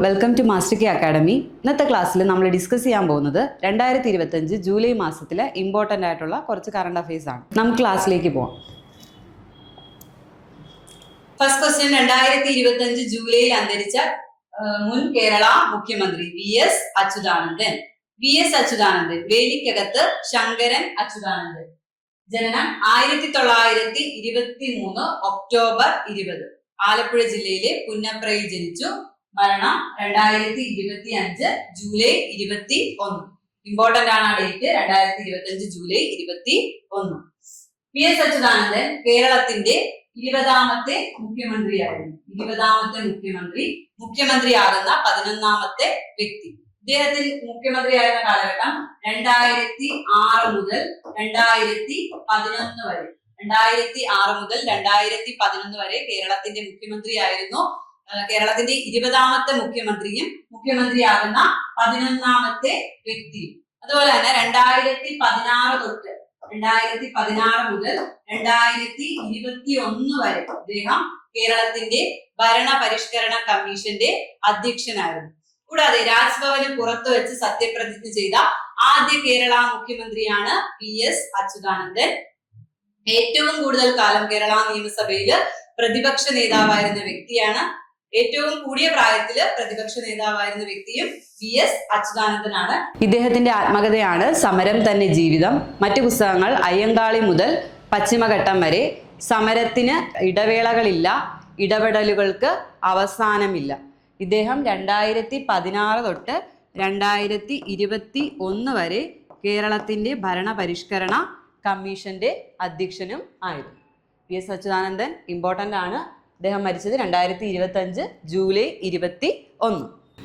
Welcome to Master K Academy. ഇന്നത്തെ ക്ലാസ്സിൽ നമ്മൾ ഡിസ്കസ് ചെയ്യാൻ പോകുന്നത് 2025 ജൂലൈ മാസത്തിലെ ഇമ്പോർട്ടൻ്റ് ആയിട്ടുള്ള കുറച്ച് കറണ്ട് അഫയേഴ്സ് ആണ്. നമുക്ക് ക്ലാസ്സിലേക്ക് പോവാം. ഫസ്റ്റ് ക്വസ്റ്റ്യൻ, 2025 ജൂലൈയിൽ അന്തരിച്ച മുൻ കേരള മുഖ്യമന്ത്രി VS അച്യുതാനന്ദൻ. VS അച്യുതാനന്ദൻ, വേലിക്കകത്ത് ശങ്കരൻ അച്യുതാനന്ദൻ. ജനനം 1923 ഒക്ടോബർ 20. ആലപ്പുഴ ജില്ലയിലെ പുന്നപ്രയിൽ ജനിച്ചു. മരണം 2025 ജൂലൈ 21. ഇമ്പോർട്ടന്റ് ആണ് ആ ഡേറ്റ്, 2025 ജൂലൈ 21. VS അച്യുതാനന്ദൻ കേരളത്തിന്റെ 20ാമത്തെ മുഖ്യമന്ത്രിയായിരുന്നു. 20ാമത്തെ മുഖ്യമന്ത്രിയാകുന്ന 11ാമത്തെ വ്യക്തി. ഇദ്ദേഹത്തിന് മുഖ്യമന്ത്രിയായിരുന്ന കാലഘട്ടം 2006 മുതൽ 2011 വരെ. 2006 മുതൽ 2011 വരെ കേരളത്തിന്റെ മുഖ്യമന്ത്രിയായിരുന്നു. കേരളത്തിന്റെ 20ാമത്തെ മുഖ്യമന്ത്രിയും മുഖ്യമന്ത്രിയാകുന്ന 11ാമത്തെ വ്യക്തിയും. അതുപോലെ തന്നെ 2016 തൊട്ട് 2016 മുതൽ 2021 വരെ അദ്ദേഹം കേരളത്തിന്റെ ഭരണ പരിഷ്കരണ കമ്മീഷന്റെ അധ്യക്ഷനായിരുന്നു. കൂടാതെ രാജ്ഭവന് പുറത്തു വെച്ച് സത്യപ്രതിജ്ഞ ചെയ്ത ആദ്യ കേരള മുഖ്യമന്ത്രിയാണ് VS അച്യുതാനന്ദൻ. ഏറ്റവും കൂടുതൽ കാലം കേരള നിയമസഭയിൽ പ്രതിപക്ഷ നേതാവായിരുന്ന വ്യക്തിയാണ്. ഏറ്റവും കൂടിയ പ്രായത്തില് പ്രതിപക്ഷ നേതാവായിരുന്ന വ്യക്തിയും VS അച്യുതാനന്ദനാണ്. ഇദ്ദേഹത്തിന്റെ ആത്മകഥയാണ് സമരം തന്നെ ജീവിതം. മറ്റു പുസ്തകങ്ങൾ അയ്യങ്കാളി മുതൽ പശ്ചിമഘട്ടം വരെ, സമരത്തിന് ഇടവേളകളില്ല, ഇടപെടലുകൾക്ക് അവസാനമില്ല. ഇദ്ദേഹം 2016 തൊട്ട് 2021 വരെ കേരളത്തിന്റെ ഭരണപരിഷ്കരണ കമ്മീഷന്റെ അധ്യക്ഷനും ആയിരുന്നു. VS അച്യുതാനന്ദൻ ഇമ്പോർട്ടന്റ് ആണ്. അദ്ദേഹം മരിച്ചത് 2025 ജൂലൈ 21.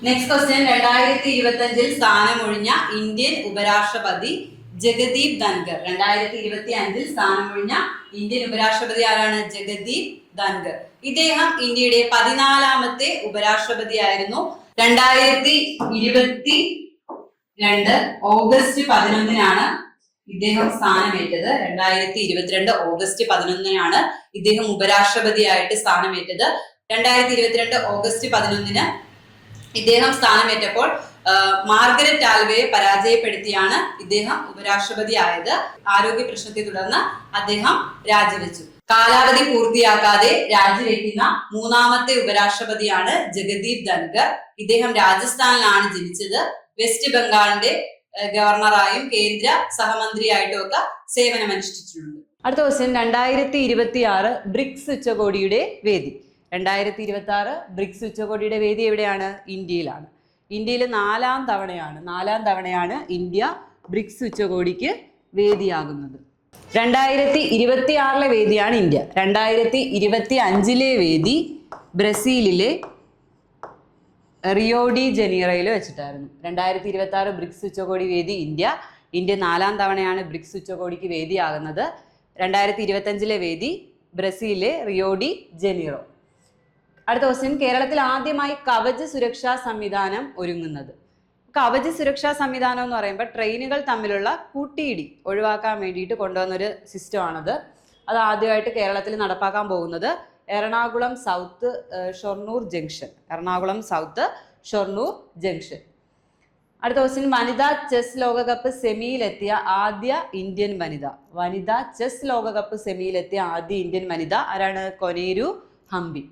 നെക്സ്റ്റ് ക്വസ്റ്റ്യൻ, 2025 സ്ഥാനമൊഴിഞ്ഞ ഇന്ത്യൻ ഉപരാഷ്ട്രപതി ജഗദീപ് ധൻകർ. 2025 സ്ഥാനമൊഴിഞ്ഞ ഇന്ത്യൻ ഉപരാഷ്ട്രപതി ആരാണ്? ജഗദീപ് ധൻകർ. ഇദ്ദേഹം ഇന്ത്യയുടെ 14ാമത്തെ ഉപരാഷ്ട്രപതിയായിരുന്നു. 2022 ഓഗസ്റ്റ് 11 ഇദ്ദേഹം സ്ഥാനമേറ്റത്. 2022 ഓഗസ്റ്റ് 11 ഇദ്ദേഹം ഉപരാഷ്ട്രപതിയായിട്ട് സ്ഥാനമേറ്റത്. 2022 ഓഗസ്റ്റ് 11 ഇദ്ദേഹം സ്ഥാനമേറ്റപ്പോൾ മാർഗരറ്റ് ആൽവയെ പരാജയപ്പെടുത്തിയാണ് ഇദ്ദേഹം ഉപരാഷ്ട്രപതി ആയത്. ആരോഗ്യ പ്രശ്നത്തെ തുടർന്ന് അദ്ദേഹം രാജിവെച്ചു. കാലാവധി പൂർത്തിയാക്കാതെ രാജിവെക്കുന്ന 3ാമത്തെ ഉപരാഷ്ട്രപതിയാണ് ജഗദീപ് ധൻകർ. ഇദ്ദേഹം രാജസ്ഥാനിലാണ് ജനിച്ചത്. വെസ്റ്റ് ബംഗാളിന്റെ ഗവർണറായും കേന്ദ്ര സഹമന്ത്രിയായിട്ടും ഒക്കെ സേവനമനുഷ്ഠിച്ചിട്ടുണ്ട്. അടുത്ത ക്വസ്റ്റ്യൻ, 2026 ബ്രിക്സ് ഉച്ചകോടിയുടെ വേദി. 2026 ബ്രിക്സ് ഉച്ചകോടിയുടെ വേദി എവിടെയാണ്? ഇന്ത്യയിലാണ്. ഇന്ത്യയിൽ 4ാം തവണയാണ് ഇന്ത്യ ബ്രിക്സ് ഉച്ചകോടിക്ക് വേദിയാകുന്നത്. 2026 വേദിയാണ് ഇന്ത്യ. 2025 വേദി ബ്രസീലിലെ റിയോ ഡി ജനീറോയിൽ വെച്ചിട്ടായിരുന്നു. 2026 ബ്രിക്സ് ഉച്ചകോടി വേദി ഇന്ത്യ. 4ാം തവണയാണ് ബ്രിക്സ് ഉച്ചകോടിക്ക് വേദിയാകുന്നത്. 2025 വേദി ബ്രസീലിലെ റിയോ ഡി ജനീറോ. അടുത്ത ക്വസ്റ്റ്യൻ, കേരളത്തിൽ ആദ്യമായി കവച് സുരക്ഷാ സംവിധാനം ഒരുങ്ങുന്നത്. കവച് സുരക്ഷാ സംവിധാനം എന്ന് പറയുമ്പോൾ ട്രെയിനുകൾ തമ്മിലുള്ള കൂട്ടിയിടി ഒഴിവാക്കാൻ വേണ്ടിയിട്ട് കൊണ്ടുവന്നൊരു സിസ്റ്റമാണത്. അത് ആദ്യമായിട്ട് കേരളത്തിൽ നടപ്പാക്കാൻ പോകുന്നത് എറണാകുളം സൗത്ത് ഷൊർണൂർ ജംഗ്ഷൻ. അടുത്ത ക്വസ്റ്റ്യൻ, വനിതാ ചെസ് ലോകകപ്പ് സെമിയിലെത്തിയ ആദ്യ ഇന്ത്യൻ വനിത ആരാണ്? കൊനേരു ഹംപി.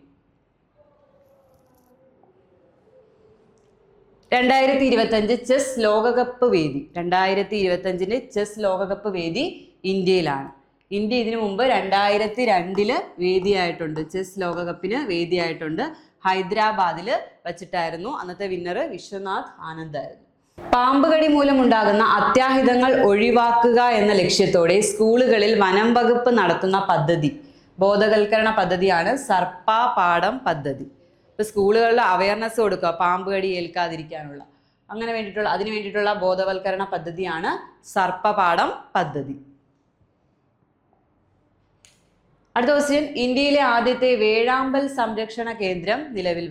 2025 ചെസ് ലോകകപ്പ് വേദി. 2025 ചെസ് ലോകകപ്പ് വേദി ഇന്ത്യയിലാണ്. ഇന്ത്യ ഇതിനു മുമ്പ് 2002 വേദിയായിട്ടുണ്ട്. ചെസ് ലോകകപ്പിന് വേദിയായിട്ടുണ്ട്. ഹൈദരാബാദിൽ വച്ചിട്ടായിരുന്നു. അന്നത്തെ വിന്നർ വിശ്വനാഥ് ആനന്ദ് ആയിരുന്നു. പാമ്പുകടി മൂലമുണ്ടാകുന്ന അത്യാഹിതങ്ങൾ ഒഴിവാക്കുക എന്ന ലക്ഷ്യത്തോടെ സ്കൂളുകളിൽ വനം വകുപ്പ് നടത്തുന്ന ബോധവൽക്കരണ പദ്ധതിയാണ് സർപ്പ പാഠം പദ്ധതി. ഇപ്പൊ സ്കൂളുകളിൽ അവയർനെസ് കൊടുക്കുക, പാമ്പുകടി ഏൽക്കാതിരിക്കാനുള്ള അതിനു വേണ്ടിയിട്ടുള്ള ബോധവൽക്കരണ പദ്ധതിയാണ് സർപ്പ പാഠം പദ്ധതി. അടുത്ത ക്വസ്റ്റ്യൻ, ഇന്ത്യയിലെ ആദ്യത്തെ വേഴാമ്പൽ സംരക്ഷണ കേന്ദ്രം നിലവിൽ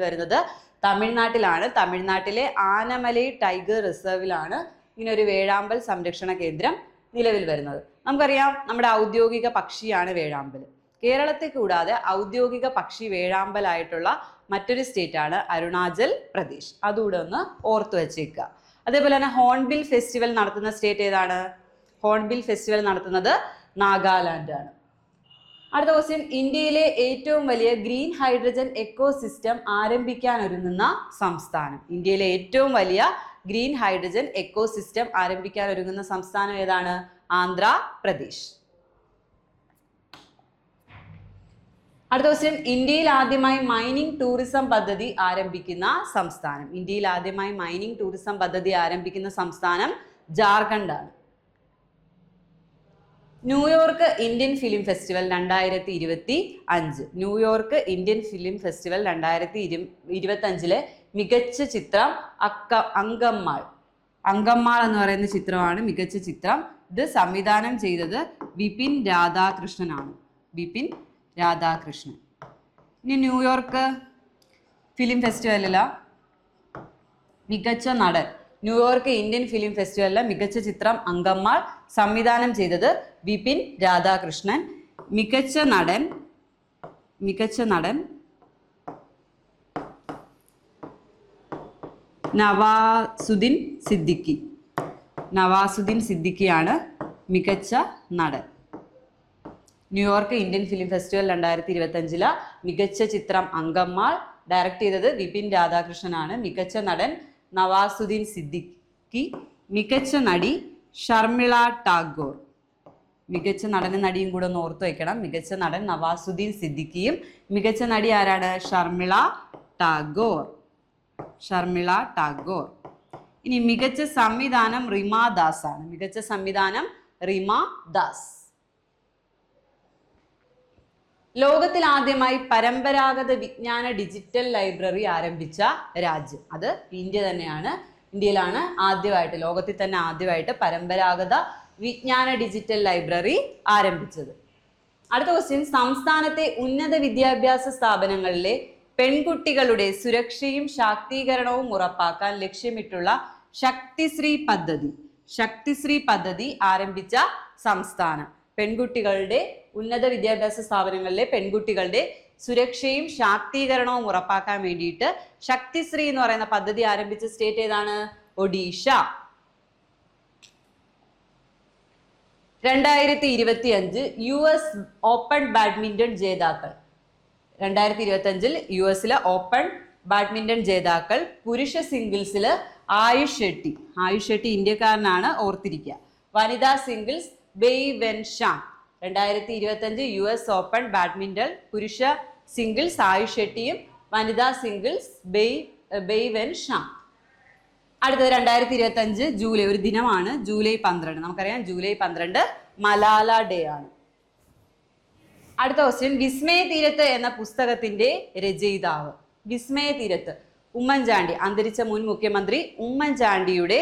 വരുന്നത് തമിഴ്നാട്ടിലാണ്. തമിഴ്നാട്ടിലെ ആനമലൈ ടൈഗർ റിസർവിലാണ് ഇങ്ങനെ ഒരു വേഴാമ്പൽ സംരക്ഷണ കേന്ദ്രം നിലവിൽ വരുന്നത്. നമുക്കറിയാം, നമ്മുടെ ഔദ്യോഗിക പക്ഷിയാണ് വേഴാമ്പൽ. കേരളത്തെ കൂടാതെ ഔദ്യോഗിക പക്ഷി വേഴാമ്പലായിട്ടുള്ള മറ്റൊരു സ്റ്റേറ്റ് ആണ് അരുണാചൽ പ്രദേശ്. അതുകൂടെ ഒന്ന് ഓർത്തു വെച്ചേക്കുക. അതേപോലെ തന്നെ ഹോൺബിൽ ഫെസ്റ്റിവൽ നടത്തുന്ന സ്റ്റേറ്റ് ഏതാണ്? ഹോൺബിൽ ഫെസ്റ്റിവൽ നടത്തുന്നത് നാഗാലാൻഡ് ആണ്. അടുത്ത ക്വസ്റ്റ്യൻ, ഇന്ത്യയിലെ ഏറ്റവും വലിയ ഗ്രീൻ ഹൈഡ്രജൻ എക്കോസിസ്റ്റം ആരംഭിക്കാൻ ഒരുങ്ങുന്ന സംസ്ഥാനം. ഇന്ത്യയിലെ ഏറ്റവും വലിയ ഗ്രീൻ ഹൈഡ്രജൻ എക്കോസിസ്റ്റം ആരംഭിക്കാൻ ഒരുങ്ങുന്ന സംസ്ഥാനം ഏതാണ്? ആന്ധ്രാപ്രദേശ്. അടുത്ത ക്വസ്റ്റ്യൻ, ഇന്ത്യയിൽ ആദ്യമായി മൈനിങ് ടൂറിസം പദ്ധതി ആരംഭിക്കുന്ന സംസ്ഥാനം. ഇന്ത്യയിൽ ആദ്യമായി മൈനിങ് ടൂറിസം പദ്ധതി ആരംഭിക്കുന്ന സംസ്ഥാനം ജാർഖണ്ഡ് ആണ്. New York Indian film festival 2025. New York Indian film festival 2025 മികച്ച ചിത്രം അങ്കമ്മാൾ. അങ്കമ്മാൾ എന്ന് പറയുന്ന ചിത്രമാണ് മികച്ച ചിത്രം. ഇത് സംവിധാനം ചെയ്തത് വിപിൻ രാധാകൃഷ്ണനാണ്. വിപിൻ രാധാകൃഷ്ണൻ. ഇനി ന്യൂയോർക്ക് ഫിലിം ഫെസ്റ്റിവലിലെ മികച്ച നടൻ. ന്യൂയോർക്ക് ഇന്ത്യൻ ഫിലിം ഫെസ്റ്റിവലിലെ മികച്ച ചിത്രം അങ്കമ്മാൾ, സംവിധാനം ചെയ്തത് വിപിൻ രാധാകൃഷ്ണൻ. മികച്ച നടൻ നവാസുദ്ദീൻ സിദ്ദിഖി. നവാസുദ്ദീൻ സിദ്ദിഖിയാണ് മികച്ച നടൻ. ന്യൂയോർക്ക് ഇന്ത്യൻ ഫിലിം ഫെസ്റ്റിവൽ 2025 മികച്ച ചിത്രം അങ്കമ്മാൾ, ഡയറക്ട് ചെയ്തത് വിപിൻ രാധാകൃഷ്ണനാണ്. മികച്ച നടൻ നവാസുദ്ദീൻ സിദ്ദിഖി. മികച്ച നടി ഷർമിള ടാഗോർ. മികച്ച നടനും നടിയും കൂടെ ഒന്ന് ഓർത്തു വയ്ക്കണം. മികച്ച നടൻ നവാസുദ്ദീൻ സിദ്ദിഖിയും മികച്ച നടി ആരാണ്? ഷർമിള ടാഗോർ. ഷർമിള ടാഗോർ. ഇനി മികച്ച സംവിധാനം റിമ ദാസ് ആണ്. മികച്ച സംവിധാനം റിമ ദാസ്. ലോകത്തിൽ ആദ്യമായി പരമ്പരാഗത വിജ്ഞാന ഡിജിറ്റൽ ലൈബ്രറി ആരംഭിച്ച രാജ്യം അത് ഇന്ത്യ തന്നെയാണ്. ഇന്ത്യയിലാണ് ആദ്യമായിട്ട്, ലോകത്തിൽ തന്നെ ആദ്യമായിട്ട് പരമ്പരാഗത വിജ്ഞാന ഡിജിറ്റൽ ലൈബ്രറി ആരംഭിച്ചത്. അടുത്ത ക്വസ്റ്റ്യൻ, സംസ്ഥാനത്തെ ഉന്നത വിദ്യാഭ്യാസ സ്ഥാപനങ്ങളിലെ പെൺകുട്ടികളുടെ സുരക്ഷയും ശാക്തീകരണവും ഉറപ്പാക്കാൻ ലക്ഷ്യമിട്ടുള്ള ശക്തിശ്രീ പദ്ധതി ആരംഭിച്ച സംസ്ഥാനം. പെൺകുട്ടികളുടെ ഉന്നത വിദ്യാഭ്യാസ സ്ഥാപനങ്ങളിലെ പെൺകുട്ടികളുടെ സുരക്ഷയും ശാക്തീകരണവും ഉറപ്പാക്കാൻ വേണ്ടിയിട്ട് ശക്തിശ്രീ എന്ന് പറയുന്ന പദ്ധതി ആരംഭിച്ച സ്റ്റേറ്റ് ഏതാണ്? ഒഡീഷ. 2025 US ഓപ്പൺ ബാഡ്മിന്റൺ ജേതാക്കൾ. 2025 US ഓപ്പൺ ബാഡ്മിന്റൺ ജേതാക്കൾ. പുരുഷ സിംഗിൾസില് ആയുഷ് ഷെട്ടി ഇന്ത്യക്കാരനാണ്, ഓർത്തിരിക്കുക. വനിതാ singles bay when Shang. 2025 US open badminton പുരുഷ സിംഗിൾസ് ആയുഷ് ഷെട്ടിയും വനിതാ സിംഗിൾസ് ബെയ് വെൻ ഷാങ്. അടുത്തത് 2025 ജൂലൈ, ഒരു ദിനമാണ് ജൂലൈ 12. നമുക്കറിയാം ജൂലൈ 12 മലാല ഡേ ആണ്. അടുത്ത ക്വസ്റ്റ്യൻ, വിസ്മയ തീരത്ത് എന്ന പുസ്തകത്തിന്റെ രചയിതാവ്. വിസ്മയ തീരത്ത് ഉമ്മൻചാണ്ടി, അന്തരിച്ച മുൻ മുഖ്യമന്ത്രി ഉമ്മൻചാണ്ടിയുടെ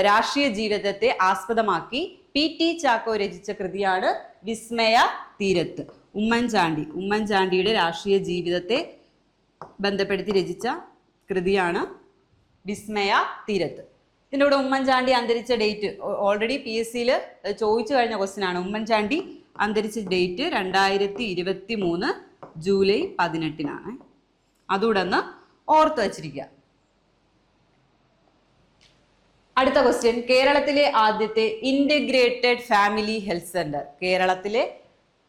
രാഷ്ട്രീയ ജീവിതത്തെ ആസ്പദമാക്കി PT ചാക്കോ രചിച്ച കൃതിയാണ് വിസ്മയ തീരത്ത്. ഉമ്മൻചാണ്ടിയുടെ രാഷ്ട്രീയ ജീവിതത്തെ ബന്ധപ്പെടുത്തി രചിച്ച കൃതിയാണ് വിസ്മയ തീരത്ത്. ഇതിൻ്റെ കൂടെ ഉമ്മൻചാണ്ടി അന്തരിച്ച ഡേറ്റ് ഓൾറെഡി PSCയിൽ ചോദിച്ചു കഴിഞ്ഞ ക്വസ്റ്റ്യൻ ആണ്. ഉമ്മൻചാണ്ടി അന്തരിച്ച ഡേറ്റ് 2023 ജൂലൈ 18. അതുകൂടെ ഒന്ന് ഓർത്ത് വച്ചിരിക്കുക. അടുത്ത ക്വസ്റ്റ്യൻ, കേരളത്തിലെ ആദ്യത്തെ ഇന്റഗ്രേറ്റഡ് ഫാമിലി ഹെൽത്ത് സെന്റർ. കേരളത്തിലെ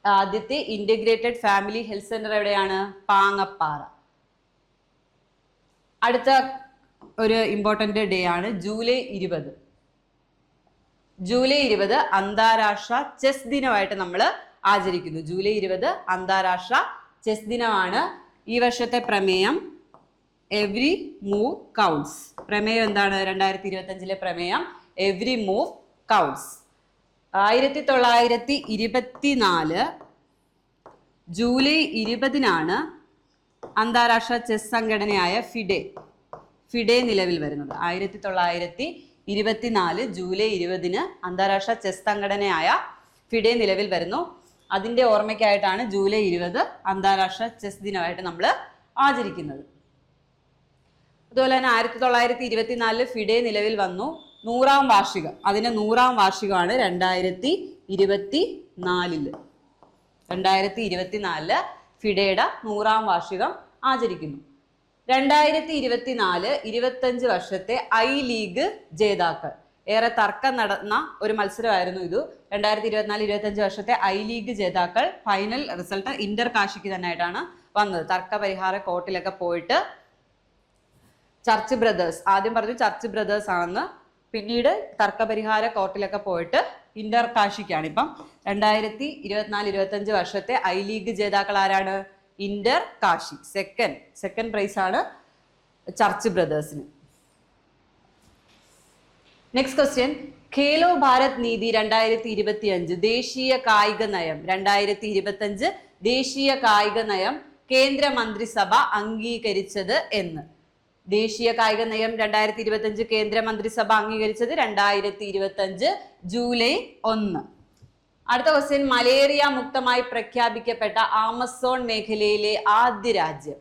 ആദ്യത്തെ ഇന്റഗ്രേറ്റഡ് ഫാമിലി ഹെൽത്ത് സെന്റർ എവിടെയാണ്? പാങ്ങപ്പാറ. അടുത്ത ഒരു ഇമ്പോർട്ടന്റ് ഡേ ആണ് ജൂലൈ 20. ജൂലൈ 20 അന്താരാഷ്ട്ര ചെസ് ദിനമായിട്ട് നമ്മൾ ആചരിക്കുന്നു. ജൂലൈ 20 അന്താരാഷ്ട്ര ചെസ് ദിനമാണ്. ഈ വർഷത്തെ പ്രമേയം എവ്രി മൂവ് കൗണ്ട്സ്. പ്രമേയം എന്താണ്? 2025 പ്രമേയം എവ്രി മൂവ് കൗണ്ട്സ്. 1924 ജൂലൈ 20 അന്താരാഷ്ട്ര ചെസ് സംഘടനയായ ഫിഡെ നിലവിൽ വരുന്നത്. 1924 ജൂലൈ 20 അന്താരാഷ്ട്ര ചെസ് സംഘടനയായ ഫിഡെ നിലവിൽ വരുന്നു. അതിൻ്റെ ഓർമ്മയ്ക്കായിട്ടാണ് ജൂലൈ 20 അന്താരാഷ്ട്ര ചെസ് ദിനമായിട്ട് നമ്മൾ ആചരിക്കുന്നത്. അതുപോലെ തന്നെ 1924 ഫിഡെ നിലവിൽ വന്നു. 100ാം വാർഷികം, അതിൻ്റെ 100ാം വാർഷികമാണ് 2024. 2024 ഫിഡെയുടെ 100ാം വാർഷികം ആചരിക്കുന്നു. 2024-25 വർഷത്തെ ഐ ലീഗ് ജേതാക്കൾ. ഏറെ തർക്കം നടന്ന ഒരു മത്സരമായിരുന്നു ഇത്. 2024-25 വർഷത്തെ ഐ ലീഗ് ജേതാക്കൾ ഫൈനൽ റിസൾട്ട് ഇന്റർ കാശിക്ക് തന്നെ ആയിട്ടാണ് വന്നത്. തർക്ക പരിഹാര കോർട്ടിലൊക്കെ പോയിട്ട് ചർച്ച് ബ്രദേഴ്സ്, ആദ്യം പറഞ്ഞു ചർച്ച് ബ്രദേഴ്സ് ആണെന്ന്, പിന്നീട് തർക്കപരിഹാര കോർട്ടിലൊക്കെ പോയിട്ട് ഇന്റർ കാശിക്കാണ്. ഇപ്പം 2024-25 വർഷത്തെ ഐ ലീഗ് ജേതാക്കൾ ആരാണ്? ഇന്റർ കാശി. സെക്കൻഡ് പ്രൈസ് ആണ് ചർച്ച് ബ്രദേഴ്സിന്. നെക്സ്റ്റ് ക്വസ്റ്റ്യൻ, ഖേലോ ഭാരത് നീതി 2025 ദേശീയ കായിക നയം 2025 ദേശീയ കായിക നയം കേന്ദ്ര മന്ത്രിസഭ അംഗീകരിച്ചത് എന്ന്. ദേശീയ കായിക നയം 2025 കേന്ദ്ര മന്ത്രിസഭ അംഗീകരിച്ചത് 2025 ജൂലൈ 1. അടുത്ത ക്വസ്റ്റ്യൻ, മലേറിയ മുക്തമായി പ്രഖ്യാപിക്കപ്പെട്ട ആമസോൺ മേഖലയിലെ ആദ്യ രാജ്യം.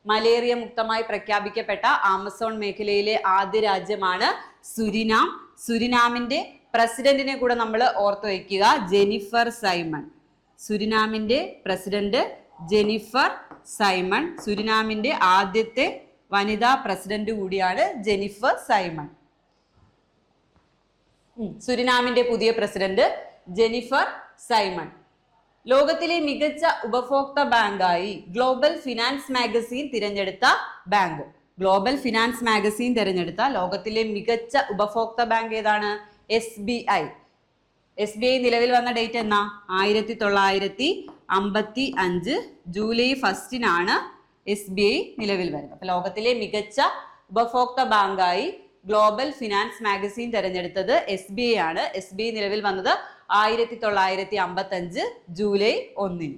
മലേറിയ മുക്തമായി പ്രഖ്യാപിക്കപ്പെട്ട ആമസോൺ മേഖലയിലെ ആദ്യ രാജ്യമാണ് സുരിനാം. സുരിനാമിന്റെ പ്രസിഡന്റിനെ കൂടെ നമ്മൾ ഓർത്തു വയ്ക്കുക, ജെനിഫർ സൈമൺ. സുരിനാമിന്റെ പ്രസിഡന്റ് ജെനിഫർ സൈമൺ. സുരിനാമിന്റെ ആദ്യത്തെ വനിതാ പ്രസിഡന്റ് കൂടിയാണ് ജെനിഫർ സൈമൺ. സുരിനാമിന്റെ പുതിയ പ്രസിഡന്റ് ജെനിഫർ സൈമൺ. ലോകത്തിലെ മികച്ച ഉപഭോക്തൃ ബാങ്കായി ഗ്ലോബൽ ഫിനാൻസ് മാഗസീൻ തിരഞ്ഞെടുത്ത ബാങ്ക്. ഗ്ലോബൽ ഫിനാൻസ് മാഗസീൻ തിരഞ്ഞെടുത്ത ലോകത്തിലെ മികച്ച ഉപഭോക്തൃ ബാങ്ക് ഏതാണ്? SBI. SBI നിലവിൽ വന്ന ഡേറ്റ് എന്നാ? 1955 ജൂലൈ 1 SBI നിലവിൽ വരുന്നത്. അപ്പൊ ലോകത്തിലെ മികച്ച ഉപഭോക്തൃ ബാങ്കായി ഗ്ലോബൽ ഫിനാൻസ് മാഗസീൻ തിരഞ്ഞെടുത്തത് SBI ആണ്. SBI നിലവിൽ വന്നത് 1955 ജൂലൈ 1.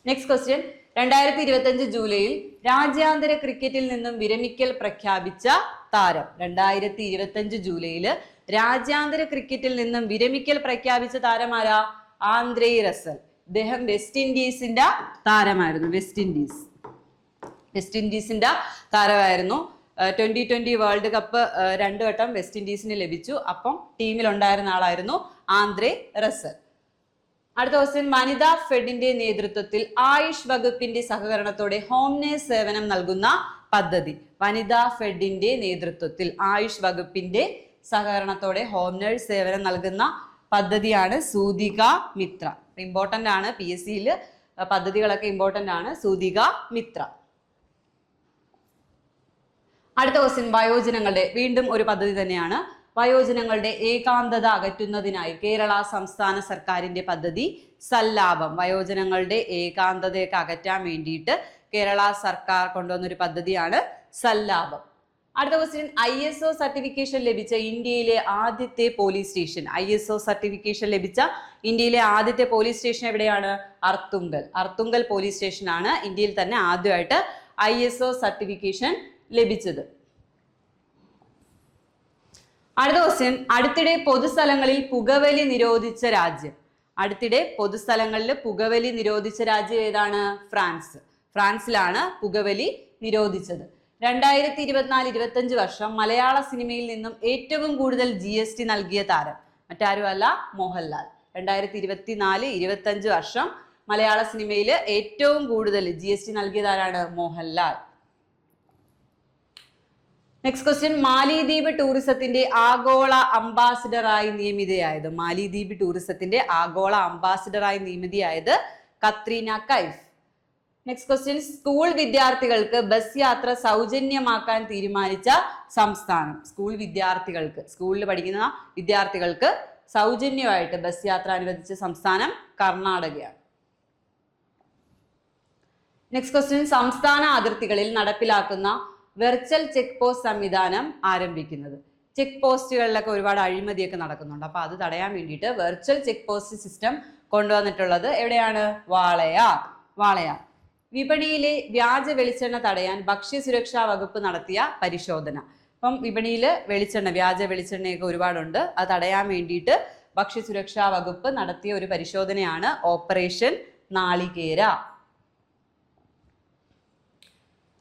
നെക്സ്റ്റ് ക്വസ്റ്റ്യൻ, 2025 ജൂലൈയിൽ രാജ്യാന്തര ക്രിക്കറ്റിൽ നിന്നും വിരമിക്കൽ പ്രഖ്യാപിച്ച താരം. 2025 ജൂലൈയിൽ രാജ്യാന്തര ക്രിക്കറ്റിൽ നിന്നും വിരമിക്കൽ പ്രഖ്യാപിച്ച താരമാരാ? Andre Russell. ഇദ്ദേഹം വെസ്റ്റ് ഇൻഡീസിന്റെ താരമായിരുന്നു. വെസ്റ്റ് ഇൻഡീസിന്റെ താരമായിരുന്നു. 2020 വേൾഡ് കപ്പ് 2 വട്ടം വെസ്റ്റ് ഇൻഡീസിന് ലഭിച്ചു. അപ്പം ടീമിൽ ഉണ്ടായിരുന്ന ആളായിരുന്നു ആന്ദ്രേ റസൽ. അടുത്ത ക്വസ്റ്റ്യൻ, വനിതാ ഫെഡിന്റെ നേതൃത്വത്തിൽ ആയുഷ് വകുപ്പിന്റെ സഹകരണത്തോടെ ഹോം നേഴ്സ് സേവനം നൽകുന്ന പദ്ധതി. വനിതാ ഫെഡിന്റെ നേതൃത്വത്തിൽ ആയുഷ് വകുപ്പിന്റെ സഹകരണത്തോടെ ഹോം നേഴ്സ് സേവനം നൽകുന്ന പദ്ധതിയാണ് സൂതിക മിത്ര. ഇമ്പോർട്ടന്റ് ആണ്, PSCയിൽ പദ്ധതികളൊക്കെ ഇമ്പോർട്ടന്റ് ആണ്. സൂതിക മിത്ര. അടുത്ത ക്വസ്റ്റ്യൻ, വയോജനങ്ങളുടെ, വീണ്ടും ഒരു പദ്ധതി തന്നെയാണ്. വയോജനങ്ങളുടെ ഏകാന്തത അകറ്റുന്നതിനായി കേരള സംസ്ഥാന സർക്കാരിന്റെ പദ്ധതി സല്ലാപം. വയോജനങ്ങളുടെ ഏകാന്തതയൊക്കെ അകറ്റാൻ വേണ്ടിയിട്ട് കേരള സർക്കാർ കൊണ്ടുവന്നൊരു പദ്ധതിയാണ് സല്ലാപം. അടുത്ത ക്വസ്റ്റ്യൻ, ISO സർട്ടിഫിക്കേഷൻ ലഭിച്ച ഇന്ത്യയിലെ ആദ്യത്തെ പോലീസ് സ്റ്റേഷൻ. ISO സർട്ടിഫിക്കേഷൻ ലഭിച്ച ഇന്ത്യയിലെ ആദ്യത്തെ പോലീസ് സ്റ്റേഷൻ എവിടെയാണ്? അർത്തുങ്കൽ പോലീസ് സ്റ്റേഷൻ ആണ് ഇന്ത്യയിൽ തന്നെ ആദ്യമായിട്ട് ISO സർട്ടിഫിക്കേഷൻ ലഭിച്ചത്. അടുത്ത ക്വസ്റ്റ്യൻ, അടുത്തിടെ പൊതുസ്ഥലങ്ങളിൽ പുകവലി നിരോധിച്ച രാജ്യം. അടുത്തിടെ പൊതുസ്ഥലങ്ങളിൽ പുകവലി നിരോധിച്ച രാജ്യം ഏതാണ്? ഫ്രാൻസ്. ഫ്രാൻസിലാണ് പുകവലി നിരോധിച്ചത്. 2024-25 വർഷം മലയാള സിനിമയിൽ നിന്നും ഏറ്റവും കൂടുതൽ GST നൽകിയ താരം മറ്റാരുമല്ല, മോഹൻലാൽ. 2024-25 വർഷം മലയാള സിനിമയിൽ ഏറ്റവും കൂടുതൽ GST നൽകിയതാരാണ്? മോഹൻലാൽ. നെക്സ്റ്റ് ക്വസ്റ്റ്യൻ, മാലിദ്വീപ് ടൂറിസത്തിന്റെ ആഗോള അംബാസിഡറായി നിയമിതയായത്. മാലിദ്വീപ് ടൂറിസത്തിന്റെ ആഗോള അംബാസിഡറായി നിയമിതയായത് Katrina Kaif. Next question, school വിദ്യാർത്ഥികൾക്ക് ബസ് യാത്ര സൗജന്യമാക്കാൻ തീരുമാനിച്ച സംസ്ഥാനം. സ്കൂളിൽ പഠിക്കുന്ന വിദ്യാർത്ഥികൾക്ക് സൗജന്യമായിട്ട് ബസ് യാത്ര അനുവദിച്ച സംസ്ഥാനം കർണാടകയാണ്. നെക്സ്റ്റ് ക്വസ്റ്റ്യൻ, സംസ്ഥാന അതിർത്തികളിൽ നടപ്പിലാക്കുന്ന വെർച്വൽ ചെക്ക് പോസ്റ്റ് സംവിധാനം ആരംഭിക്കുന്നത്. ചെക്ക് പോസ്റ്റുകളിലൊക്കെ ഒരുപാട് അഴിമതിയൊക്കെ നടക്കുന്നുണ്ട്. അപ്പൊ അത് തടയാൻ വേണ്ടിയിട്ട് വെർച്വൽ ചെക്ക് പോസ്റ്റ് സിസ്റ്റം കൊണ്ടുവന്നിട്ടുള്ളത് എവിടെയാണ്? വാളയാർ. വിപണിയിലെ വ്യാജ വെളിച്ചെണ്ണ തടയാൻ ഭക്ഷ്യസുരക്ഷാ വകുപ്പ് നടത്തിയ പരിശോധന. അപ്പം വിപണിയിൽ വ്യാജ വെളിച്ചെണ്ണയൊക്കെ ഒരുപാടുണ്ട്. അത് തടയാൻ വേണ്ടിയിട്ട് ഭക്ഷ്യസുരക്ഷാ വകുപ്പ് നടത്തിയ ഒരു പരിശോധനയാണ് ഓപ്പറേഷൻ നാളികേര.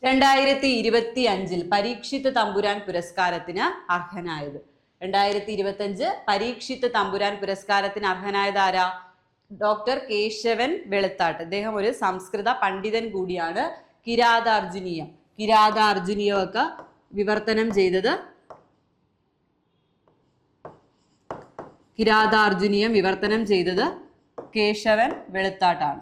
2025 പരീക്ഷിത് തമ്പുരാൻ പുരസ്കാരത്തിന് അർഹനായത്. 2025 പരീക്ഷിത് തമ്പുരാൻ പുരസ്കാരത്തിന് അർഹനായത് ആരാ? ഡോക്ടർ കേശവൻ വെളുത്താട്ട്. അദ്ദേഹം ഒരു സംസ്കൃത പണ്ഡിതൻ കൂടിയാണ്. കിരാതാർജുനീയം ഒക്കെ വിവർത്തനം ചെയ്തത് കേശവൻ വെളുത്താട്ടാണ്.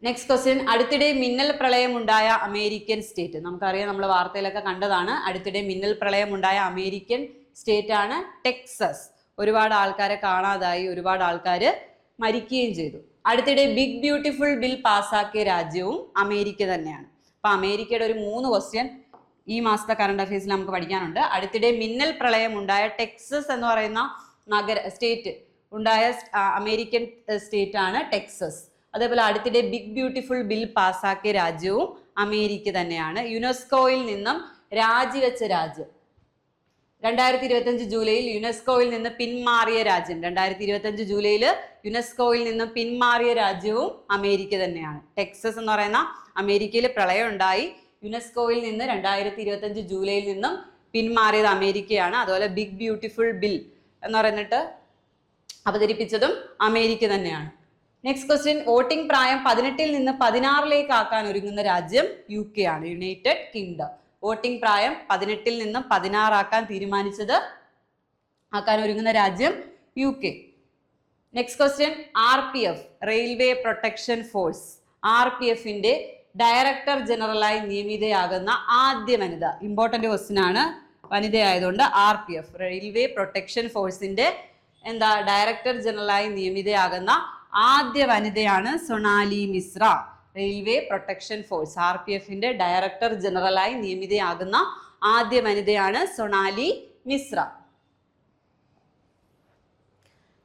നെക്സ്റ്റ് ക്വസ്റ്റ്യൻ, അടുത്തിടെ മിന്നൽ പ്രളയം ഉണ്ടായ അമേരിക്കൻ സ്റ്റേറ്റ്. നമുക്കറിയാം, നമ്മൾ വാർത്തയിലൊക്കെ കണ്ടതാണ്. അടുത്തിടെ മിന്നൽ പ്രളയം ഉണ്ടായ അമേരിക്കൻ സ്റ്റേറ്റ് ആണ് ടെക്സസ്. ഒരുപാട് ആൾക്കാരെ കാണാതായി, ഒരുപാട് ആൾക്കാർ മരിക്കുകയും ചെയ്തു. അടുത്തിടെ ബിഗ് ബ്യൂട്ടിഫുൾ ബിൽ പാസ്സാക്കിയ രാജ്യവും അമേരിക്ക തന്നെയാണ്. അപ്പൊ അമേരിക്കയുടെ ഒരു 3 ക്വസ്റ്റ്യൻ ഈ മാസത്തെ കറണ്ട് അഫയേഴ്സിൽ നമുക്ക് പഠിക്കാനുണ്ട്. അടുത്തിടെ മിന്നൽ പ്രളയം ഉണ്ടായ ടെക്സസ് എന്ന് പറയുന്ന സ്റ്റേറ്റ് ഉണ്ടായ അമേരിക്കൻ സ്റ്റേറ്റ് ആണ് ടെക്സസ്. അതേപോലെ അടുത്തിടെ ബിഗ് ബ്യൂട്ടിഫുൾ ബിൽ പാസ്സാക്കിയ രാജ്യവും അമേരിക്ക തന്നെയാണ്. യുനെസ്കോയിൽ നിന്നും രാജിവെച്ച രാജ്യം, 2025 ജൂലൈയിൽ യുനെസ്കോയിൽ നിന്ന് പിന്മാറിയ രാജ്യം, 2025 ജൂലൈയിൽ യുനെസ്കോയിൽ നിന്നും പിന്മാറിയ രാജ്യവും അമേരിക്ക തന്നെയാണ്. ടെക്സസ് എന്ന് പറയുന്ന അമേരിക്കയിൽ പ്രളയം ഉണ്ടായി, യുനെസ്കോയിൽ നിന്ന് 2025 ജൂലൈയിൽ നിന്നും പിന്മാറിയത് അമേരിക്കയാണ്. അതുപോലെ ബിഗ് ബ്യൂട്ടിഫുൾ ബിൽ എന്ന് പറഞ്ഞിട്ട് അവതരിപ്പിച്ചതും അമേരിക്ക തന്നെയാണ്. നെക്സ്റ്റ് ക്വസ്റ്റ്യൻ, വോട്ടിംഗ് പ്രായം 18-ൽ നിന്ന് 16-ലേക്ക് ആക്കാൻ ഒരുങ്ങുന്ന രാജ്യം UK ആണ്, യുണൈറ്റഡ് കിങ്ഡം. വോട്ടിംഗ് പ്രായം 18-ൽ നിന്നും 16 ആക്കാൻ ഒരുങ്ങുന്ന രാജ്യം UK. Next question, RPF railway protection force, RPFന്റെ ഡയറക്ടർ ജനറലായി നിയമിതയാകുന്ന ആദ്യ വനിത. ഇമ്പോർട്ടന്റ് ക്വസ്റ്റ്യൻ ആണ്, വനിതയായതുകൊണ്ട് RPF റെയിൽവേ പ്രൊട്ടക്ഷൻ ഫോഴ്സിന്റെ ഡയറക്ടർ ജനറലായി നിയമിതയാകുന്ന ആദ്യ വനിതയാണ് Sonali Mishra. Railway protection force RPFന്റെ ഡയറക്ടർ ജനറലായി നിയമിതയാകുന്ന ആദ്യ വനിതയാണ് സൊണാലി മിശ്ര.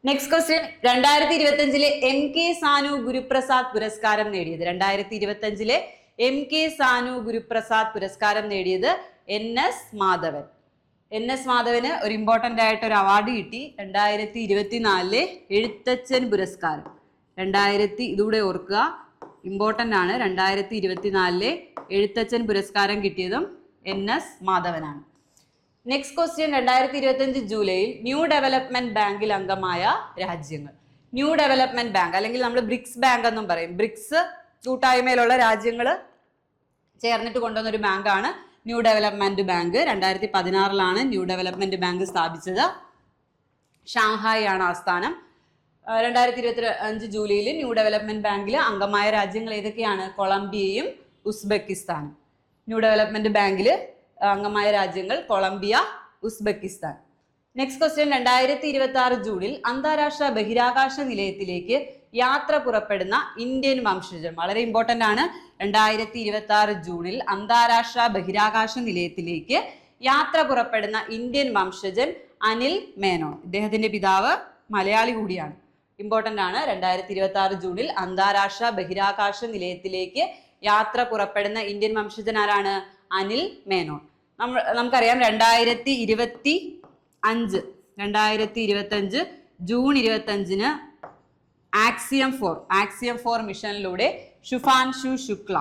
നെക്സ്റ്റ് ക്വസ്റ്റ്യൻ, 2025-ലെ MK സാനു ഗുരുപ്രസാദ് പുരസ്കാരം നേടിയത്. 2025-ലെ MK സാനു ഗുരുപ്രസാദ് പുരസ്കാരം നേടിയത് NS മാധവൻ. NS മാധവന് ഒരു ഇമ്പോർട്ടൻ്റ് ആയിട്ട് ഒരു അവാർഡ് കിട്ടി. 2024-ലെ എഴുത്തച്ഛൻ പുരസ്കാരം. ഇതൂടെ ഓർക്കുക, ഇമ്പോർട്ടൻ്റ് ആണ്. 2024-ലെ എഴുത്തച്ഛൻ പുരസ്കാരം കിട്ടിയതും NS മാധവനാണ്. നെക്സ്റ്റ് ക്വസ്റ്റ്യൻ, 2025 ജൂലൈയിൽ ന്യൂ ഡെവലപ്മെന്റ് ബാങ്കിൽ അംഗമായ രാജ്യങ്ങൾ. ന്യൂ ഡെവലപ്മെന്റ് ബാങ്ക് അല്ലെങ്കിൽ നമ്മൾ ബ്രിക്സ് ബാങ്ക് എന്നും പറയും. ബ്രിക്സ് കൂട്ടായ്മയിലുള്ള രാജ്യങ്ങൾ ചേർന്നിട്ട് കൊണ്ടുവന്ന ഒരു ബാങ്കാണ് ന്യൂ ഡെവലപ്മെന്റ് ബാങ്ക്. 2016-ലാണ് ന്യൂ ഡെവലപ്മെന്റ് ബാങ്ക് സ്ഥാപിച്ചത്. ഷാങ്ഹായ് ആണ് ആസ്ഥാനം. 2025 ജൂലൈയിൽ ന്യൂ ഡെവലപ്മെന്റ് ബാങ്കിൽ അംഗമായ രാജ്യങ്ങൾ ഏതൊക്കെയാണ്? കൊളംബിയയും ഉസ്ബെക്കിസ്ഥാനും. ന്യൂ ഡെവലപ്മെന്റ് ബാങ്കിൽ അംഗമായ രാജ്യങ്ങൾ കൊളംബിയ, ഉസ്ബെക്കിസ്ഥാൻ. നെക്സ്റ്റ് ക്വസ്റ്റ്യൻ, 2026 ജൂണിൽ അന്താരാഷ്ട്ര ബഹിരാകാശ നിലയത്തിലേക്ക് യാത്ര പുറപ്പെടുന്ന ഇന്ത്യൻ വംശജൻ. വളരെ ഇമ്പോർട്ടൻ്റ് ആണ്. 2026 ജൂണിൽ അന്താരാഷ്ട്ര ബഹിരാകാശ നിലയത്തിലേക്ക് യാത്ര പുറപ്പെടുന്ന ഇന്ത്യൻ വംശജൻ അനിൽ മേനോൻ. ഇദ്ദേഹത്തിന്റെ പിതാവ് മലയാളി കൂടിയാണ്. ഇമ്പോർട്ടൻ്റ് ആണ്. 2026 ജൂണിൽ അന്താരാഷ്ട്ര ബഹിരാകാശ നിലയത്തിലേക്ക് യാത്ര പുറപ്പെടുന്ന ഇന്ത്യൻ വംശജൻ ആരാണ്? അനിൽ മേനോൻ. നമുക്കറിയാം 2025 ജൂൺ 25-ന് ആക്സിയം 4 മിഷനിലൂടെ ശുഭാൻഷു ശുക്ല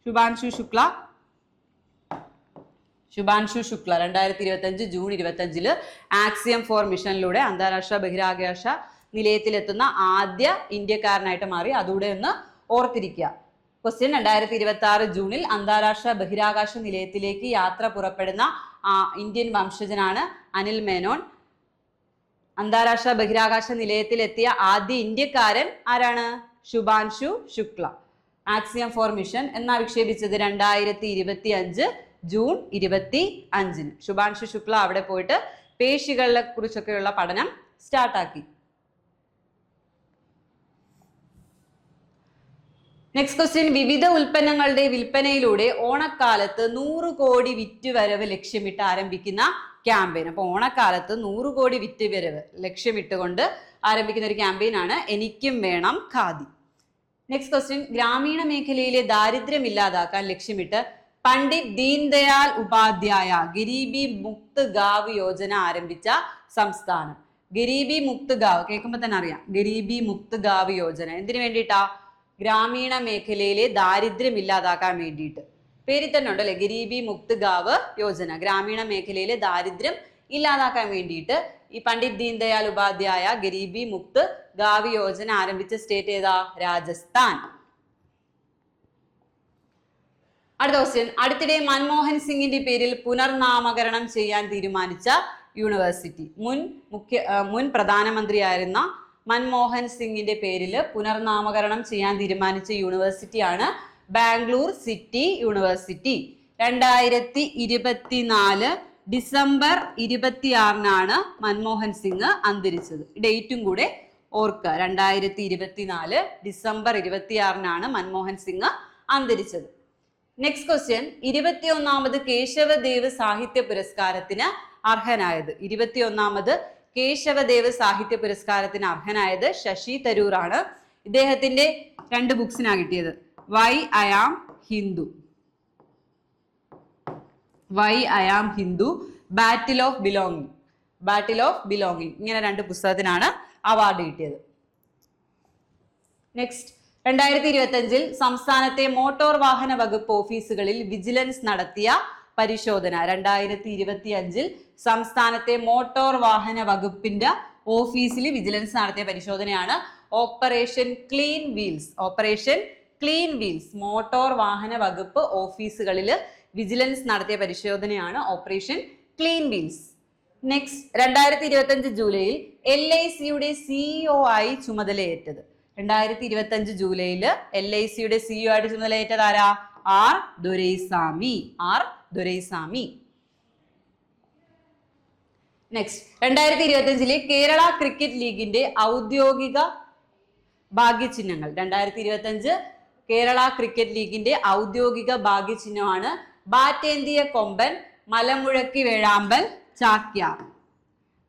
2025 ജൂൺ 25-ല് ആക്സിയം 4 മിഷനിലൂടെ അന്താരാഷ്ട്ര ബഹിരാകാശ നിലയത്തിലെത്തുന്ന ആദ്യ ഇന്ത്യക്കാരനായിട്ട് മാറി. അതുകൂടെ ഒന്ന് ഓർത്തിരിക്കുക. ക്വസ്റ്റ്യൻ, 2026 ജൂണിൽ അന്താരാഷ്ട്ര ബഹിരാകാശ നിലയത്തിലേക്ക് യാത്ര പുറപ്പെടുന്ന ഇന്ത്യൻ വംശജനാണ് അനിൽ മേനോൻ. അന്താരാഷ്ട്ര ബഹിരാകാശ നിലയത്തിലെത്തിയ ആദ്യ ഇന്ത്യക്കാരൻ ആരാണ്? ശുഭാൻഷു ശുക്ല. ആക്സിയം 4 മിഷൻ എന്നാ വിക്ഷേപിച്ചത്? 2025 ജൂൺ 25-ന്. ശുഭാൻഷു ശുക്ല അവിടെ പോയിട്ട് പേശികളെ കുറിച്ചൊക്കെയുള്ള പഠനം സ്റ്റാർട്ടാക്കി. നെക്സ്റ്റ് ക്വസ്റ്റ്യൻ, വിവിധ ഉൽപ്പന്നങ്ങളുടെ വിൽപ്പനയിലൂടെ ഓണക്കാലത്ത് 100 കോടി വിറ്റുവരവ് ലക്ഷ്യമിട്ട് ആരംഭിക്കുന്ന ക്യാമ്പയിൻ. അപ്പോൾ ഓണക്കാലത്ത് 100 കോടി വിറ്റുവരവ് ലക്ഷ്യമിട്ടുകൊണ്ട് ആരംഭിക്കുന്ന ഒരു ക്യാമ്പയിനാണ് എനിക്കും വേണം ഖാദി. നെക്സ്റ്റ് ക്വസ്റ്റ്യൻ, ഗ്രാമീണ മേഖലയിലെ ദാരിദ്ര്യം ഇല്ലാതാക്കാൻ ലക്ഷ്യമിട്ട് പണ്ഡിറ്റ് ദീൻദയാൽ ഉപാധ്യായ ഗരീബി മുക്ത് ഗാവ് യോജന ആരംഭിച്ച സംസ്ഥാനം. ഗരീബി മുക്ത് ഗാവ് കേൾക്കുമ്പോൾ തന്നെ അറിയാം. ഗരീബി മുക്ത് ഗാവ് യോജന എന്തിനു വേണ്ടിയിട്ടാ? ഗ്രാമീണ മേഖലയിലെ ദാരിദ്ര്യം ഇല്ലാതാക്കാൻ വേണ്ടിയിട്ട്. പേരിൽ തന്നെ ഉണ്ടല്ലേ, ഗരീബി മുക്ത് ഗാവ് യോജന. ഗ്രാമീണ മേഖലയിലെ ദാരിദ്ര്യം ഇല്ലാതാക്കാൻ വേണ്ടിയിട്ട് ഈ പണ്ഡിറ്റ് ദീൻദയാൽ ഉപാധ്യായ ഗരീബി മുക്ത് ഗാവ് യോജന ആരംഭിച്ച സ്റ്റേറ്റ് ഏതാ? രാജസ്ഥാൻ. അടുത്ത ക്വസ്റ്റ്യൻ, അടുത്തിടെ മൻമോഹൻ സിംഗിന്റെ പേരിൽ പുനർനാമകരണം ചെയ്യാൻ തീരുമാനിച്ച യൂണിവേഴ്സിറ്റി. മുൻ പ്രധാനമന്ത്രിയായിരുന്ന മൻമോഹൻ സിംഗിന്റെ പേരിൽ പുനർനാമകരണം ചെയ്യാൻ തീരുമാനിച്ച യൂണിവേഴ്സിറ്റിയാണ് Bangalore city university. 2024 December 26 Manmohan Singh അന്തരിച്ചത്. ഡേറ്റും കൂടെ ഓർക്കുക. 2024 ഡിസംബർ 26 മൻമോഹൻ സിംഗ് അന്തരിച്ചത്. നെക്സ്റ്റ് ക്വസ്റ്റ്യൻ, 21ാമത് കേശവദേവ് സാഹിത്യ പുരസ്കാരത്തിന് അർഹനായത്. 21ാമത് കേശവദേവ് സാഹിത്യ പുരസ്കാരത്തിന് അർഹനായത് ശശി തരൂർ ആണ്. ഇദ്ദേഹത്തിന്റെ 2 ബുക്സിനാണ് കിട്ടിയത്. Why I am Hindu, battle of belonging. ഇങ്ങനെ 2 പുസ്തകത്തിനാണ് അവാർഡ് കിട്ടിയത്. നെക്സ്റ്റ്, 2025 സംസ്ഥാനത്തെ മോട്ടോർ വാഹന വകുപ്പ് ഓഫീസുകളിൽ വിജിലൻസ് നടത്തിയ പരിശോധന. 2025 സംസ്ഥാനത്തെ മോട്ടോർ വാഹന വകുപ്പിന്റെ ഓഫീസിൽ വിജിലൻസ് നടത്തിയ പരിശോധനയാണ് ഓപ്പറേഷൻ ക്ലീൻ വീൽസ്. മോട്ടോർ വാഹന വകുപ്പ് ഓഫീസുകളിൽ വിജിലൻസ് നടത്തിയ പരിശോധനയാണ് ഓപ്പറേഷൻ ക്ലീൻ വീൽസ്. നെക്സ്റ്റ്, 2025 ജൂലൈയിൽ LICയുടെ CEO ആയി ചുമതലയേറ്റത്. 2025 ജൂലൈയിൽ LICയുടെ CEO ആയിട്ട് ചുമതലയേറ്റത് ആരാ? R Doraiswamy. Next, 2025 Kerala cricket ലീഗിന്റെ ഔദ്യോഗിക ഭാഗ്യചിഹ്നങ്ങൾ. 2025 കേരള ക്രിക്കറ്റ് ലീഗിന്റെ ഔദ്യോഗിക ഭാഗ്യചിഹ്നമാണ് ബാറ്റേന്തിയ കൊമ്പൻ, മലമുഴക്കി വേഴാമ്പൽ, ചാക്യാർ.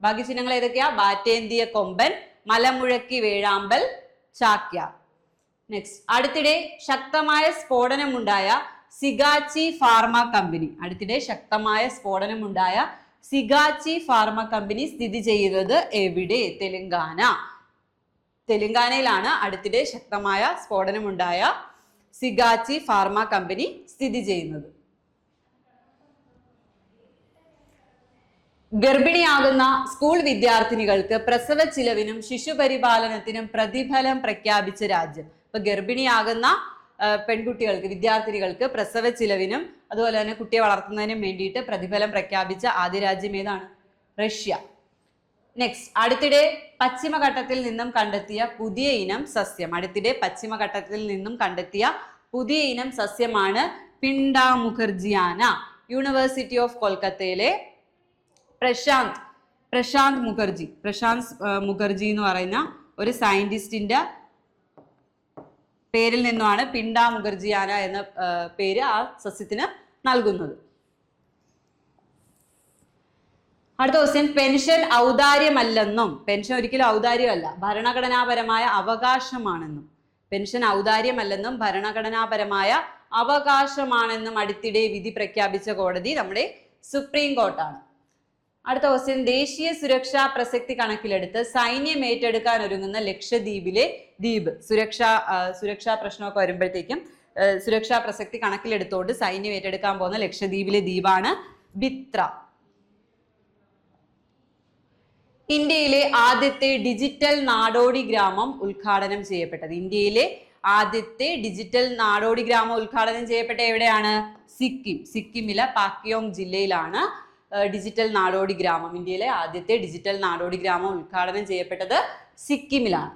ഭാഗ്യചിഹ്നങ്ങൾ ഏതൊക്കെയാ? ബാറ്റേന്തിയ കൊമ്പൻ, മലമുഴക്കി വേഴാമ്പൽ, ചാക്യാർ. നെക്സ്റ്റ്, അടുത്തിടെ ശക്തമായ സ്ഫോടനമുണ്ടായ സിഗാച്ചി ഫാർമ കമ്പനി സ്ഥിതി ചെയ്യുന്നത് എവിടെ? തെലങ്കാനയിലാണ് അടുത്തിടെ ശക്തമായ സ്ഫോടനമുണ്ടായ സിഗാച്ചി ഫാർമ കമ്പനി സ്ഥിതി ചെയ്യുന്നത്. ഗർഭിണിയാകുന്ന സ്കൂൾ വിദ്യാർത്ഥിനികൾക്ക് പ്രസവ ചിലവിനും ശിശുപരിപാലനത്തിനും പ്രതിഫലം പ്രഖ്യാപിച്ച രാജ്യം. ഇപ്പൊ ഗർഭിണിയാകുന്ന വിദ്യാർത്ഥിനികൾക്ക് പ്രസവ ചിലവിനും അതുപോലെ തന്നെ കുട്ടിയെ വളർത്തുന്നതിനും വേണ്ടിയിട്ട് പ്രതിഫലം പ്രഖ്യാപിച്ച ആദ്യ രാജ്യം ഏതാണ്? റഷ്യ. നെക്സ്റ്റ്, അടുത്തിടെ പശ്ചിമഘട്ടത്തിൽ നിന്നും കണ്ടെത്തിയ പുതിയ ഇനം സസ്യമാണ് പിണ്ടാ മുഖർജിയാന. യൂണിവേഴ്സിറ്റി ഓഫ് കൊൽക്കത്തയിലെ പ്രശാന്ത് മുഖർജി എന്ന് പറയുന്ന ഒരു സയന്റിസ്റ്റിന്റെ പേരിൽ നിന്നുമാണ് പിണ്ടാ മുഖർജിയാന എന്ന പേര് ആ സസ്യത്തിന് നൽകുന്നത്. അടുത്ത ക്വസ്റ്റ്യൻ, പെൻഷൻ ഔദാര്യമല്ലെന്നും, പെൻഷൻ ഒരിക്കലും ഔദാര്യമല്ല, ഭരണഘടനാപരമായ അവകാശമാണെന്നും, അടുത്തിടെ വിധി പ്രഖ്യാപിച്ച കോടതി നമ്മുടെ സുപ്രീം കോർട്ടാണ്. അടുത്ത ക്വസ്റ്റ്യൻ, ദേശീയ സുരക്ഷാ പ്രസക്തി കണക്കിലെടുത്ത് സൈന്യം ഏറ്റെടുക്കാൻ ഒരുങ്ങുന്ന ലക്ഷദ്വീപിലെ ദ്വീപ്. സുരക്ഷാ പ്രശ്നമൊക്കെ വരുമ്പോഴത്തേക്കും സുരക്ഷാ പ്രസക്തി കണക്കിലെടുത്തുകൊണ്ട് സൈന്യം ഏറ്റെടുക്കാൻ പോകുന്ന ലക്ഷദ്വീപിലെ ദ്വീപാണ് ബിത്ര. ഇന്ത്യയിലെ ആദ്യത്തെ ഡിജിറ്റൽ നാടോടി ഗ്രാമം ഉദ്ഘാടനം ചെയ്യപ്പെട്ടത്. എവിടെയാണ്? സിക്കിമിലെ പാക്യോങ് ജില്ലയിലാണ് ഡിജിറ്റൽ നാടോടി ഗ്രാമം. ഇന്ത്യയിലെ ആദ്യത്തെ ഡിജിറ്റൽ നാടോടി ഗ്രാമം ഉദ്ഘാടനം ചെയ്യപ്പെട്ടത് സിക്കിമിലാണ്.